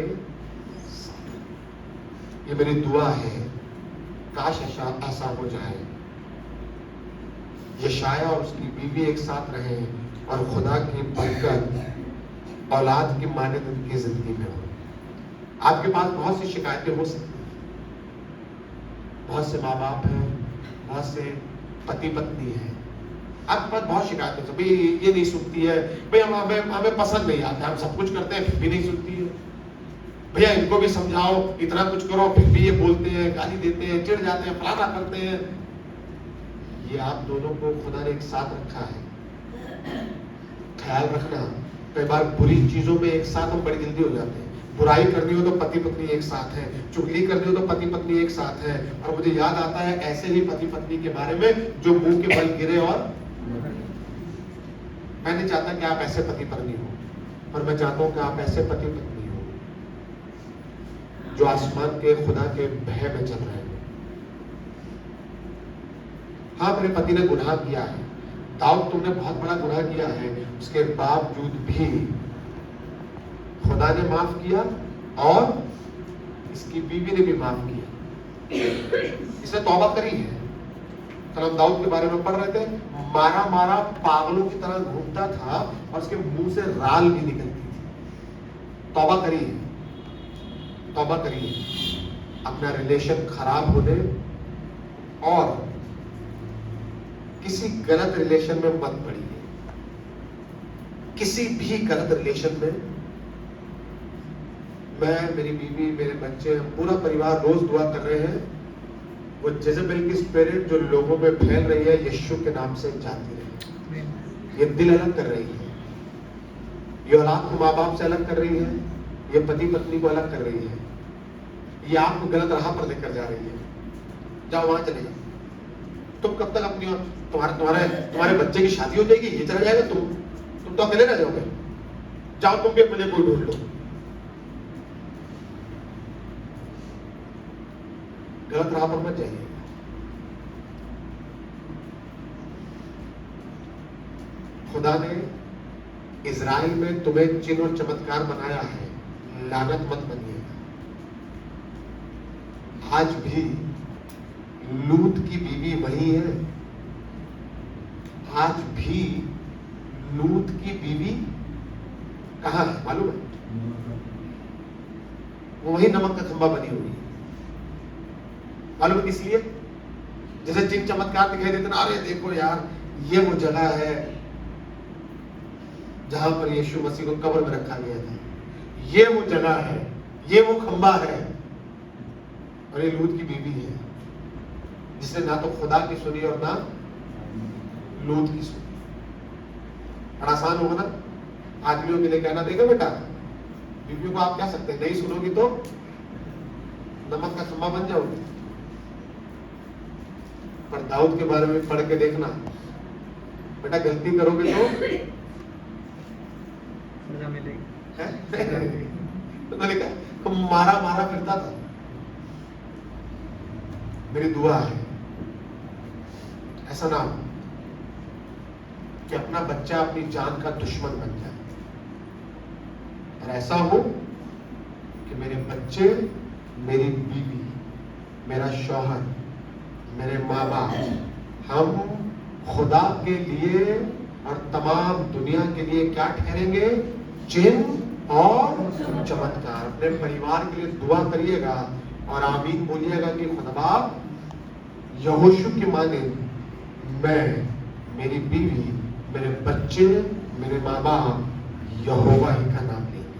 Speaker 1: ये मेरी दुआ है, काश ऐसा हो जाए। यशाया और उसकी बीवी एक साथ रहे और खुदा की बरकत औलाद की मान्यता की जिंदगी में हो। आपके पास बहुत सी शिकायतें हो सकती हैं, बहुत से माँ बाप हैं, बहुत से पति पत्नी हैं, आपके पास बहुत शिकायतें हो। भाई ये नहीं सुनती है, भाई हमें पसंद नहीं आता, हम सब कुछ करते हैं फिर भी नहीं सुनती है। भैया इनको भी समझाओ, इतना कुछ करो फिर भी ये बोलते हैं, गाली देते हैं, चिढ़ जाते हैं, फलाना करते हैं। ये आप दोनों को खुदा ने एक साथ रखा है। ख्याल रखना, कई बार बुरी चीजों में एक साथ हम बड़ी जल्दी हो जाते हैं। बुराई करनी हो तो पति पत्नी एक साथ है, चुगली करनी हो तो पति पत्नी एक साथ है। और मुझे याद आता है ऐसे ही पति पत्नी के बारे में जो मुंह के बल गिरे। और मैं नहीं चाहता कि आप ऐसे पति पत्नी हो, पर मैं चाहता हूं कि आप ऐसे पति पत्नी हो जो आसमान के खुदा के भय में चल रहे हैं। हाँ, मेरे पति ने गुनाह किया है, दाऊद तुमने बहुत बड़ा गुनाह किया है, उसके बावजूद भी खुदा ने माफ किया और इसकी बीवी ने भी माफ किया। इसने तौबा करी है। कल हम दाऊद के बारे में पढ़ रहे थे, मारा मारा पागलों की तरह घूमता था और उसके मुंह से राल भी निकलती थी। तौबा करी है, तौबा करिए। अपना रिलेशन खराब होने और किसी गलत रिलेशन में मत पड़िए। किसी भी गलत रिलेशन में मैं, मेरी बीवी, मेरे बच्चे, हम पूरा परिवार रोज दुआ कर रहे हैं वो जेजेबेल की स्पिरिट जो लोगों में फैल रही है यीशु के नाम से जाती रहे। ये दिल अलग कर रही है, ये औलाद को माँ बाप से अलग कर रही है, ये पति पत्नी को अलग कर रही है, ये आपको गलत राह पर लेकर जा रही है। जाओ वहां चले जाओ। तुम कब तक अपनी तुम्हारे बच्चे की शादी हो जाएगी, ये चला जाएगा, तुम तो अकेले रह जाओगे। जाओ तुम भी अपने लिए कोई ढूंढ लो। गलत राह पर मत जाइए। खुदा ने इजराइल में तुम्हें चिन्ह और चमत्कार बनाया है, लानत मत बनिएगा। आज भी लूत की बीवी वही है। आज भी लूत की बीवी कहां है मालूम है? वो वही नमक का खंभा बनी हुई है। मालूम है इसलिए जैसे चिन्ह चमत्कार दिखाई देते ना, अरे देखो यार ये वो जगह है जहां पर यीशु मसीह को कब्र में रखा गया था, ये वो जगह है, ये वो खंभा है। और ये लूत की बीवी है जिसने ना तो खुदा की सुनी और ना लूत की सुनी। बड़ा आसान होगा ना आदमियों के लिए कहना, देखो बेटा बीवी को आप कह सकते हैं, नहीं सुनोगी तो नमक का खंभा बन जाओगे। पर दाऊद के बारे में पढ़ के देखना, बेटा गलती करोगे तो
Speaker 2: सजा मिलेगी।
Speaker 1: तो लिखा मारा फिरता था। मेरी दुआ है ऐसा ना हो कि अपना बच्चा अपनी जान का दुश्मन बन जाए, और ऐसा हो कि मेरे बच्चे, मेरी बीवी, मेरा शौहर, मेरे माँ बाप, हम खुदा के लिए और तमाम दुनिया के लिए क्या ठहरेंगे? चिन्ह और चमत्कार। अपने परिवार के लिए दुआ करिएगा और आमीन बोलिएगा कि खुदा यहोशू की माने मैं, मेरी बीवी, मेरे बच्चे, मेरे माँ बाप यहोवा ही का नाम लेंगे।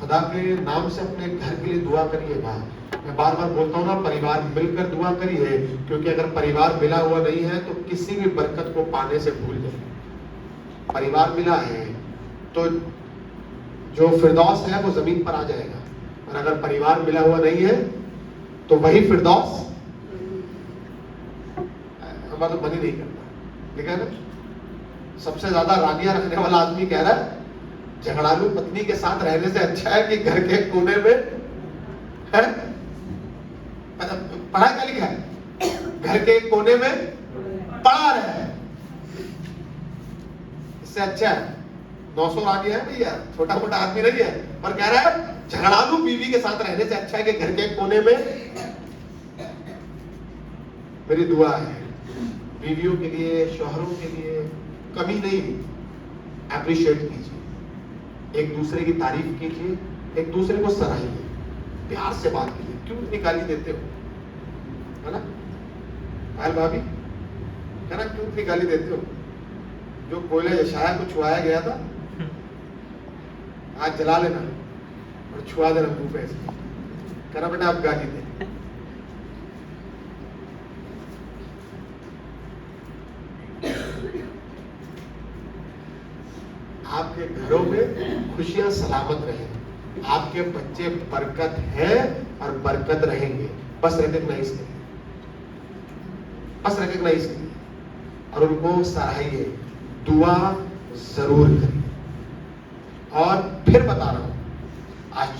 Speaker 1: खुदा के नाम से अपने घर के लिए दुआ करिएगा। मैं बार बार बोलता हूँ ना, परिवार मिलकर दुआ करिए, क्योंकि अगर परिवार मिला हुआ नहीं है तो किसी भी बरकत को पाने से भूल जाए। परिवार मिला है तो जो फिरदौस है वो जमीन पर आ जाएगा, और अगर परिवार मिला हुआ नहीं है तो वही फिरदौस हमारा तो मन ही नहीं करता। ठीक है ना? सबसे ज्यादा रानियां रखने वाला आदमी कह रहा है झगड़ालू पत्नी के साथ रहने से अच्छा है कि घर के कोने में है पढ़ा क्या लिखा है, घर के कोने में पड़ा रहे, इससे अच्छा है। 900 रानियां है भैया, छोटा मोटा आदमी नहीं है, पर कह रहा है झगड़ालू बीवी के साथ रहने से अच्छा है कि घर के कोने में। मेरी दुआ है बीवियों के लिए, शौहरों के लिए कमी नहीं, एप्रिशिएट कीजिए, एक दूसरे की तारीफ कीजिए, एक दूसरे को सराहिए, प्यार से बात कीजिए। क्यों निकाली देते हो, है ना पायल भाभी, है ना, क्यों निकाली देते हो? जो कोयला यशाया को छुआया गया था आज जला लेना और छुआ देना मुंह पे, कहना बेटा आप गाली दे। आपके घरों में खुशियां सलामत रहे, आपके बच्चे बरकत है और बरकत रहेंगे। बस रिकॉग्नाइज करिए, बस रिकॉग्नाइज करिए और उनको सराहिए, दुआ जरूर करिए। और फिर बता रहा हूं आश्चर्य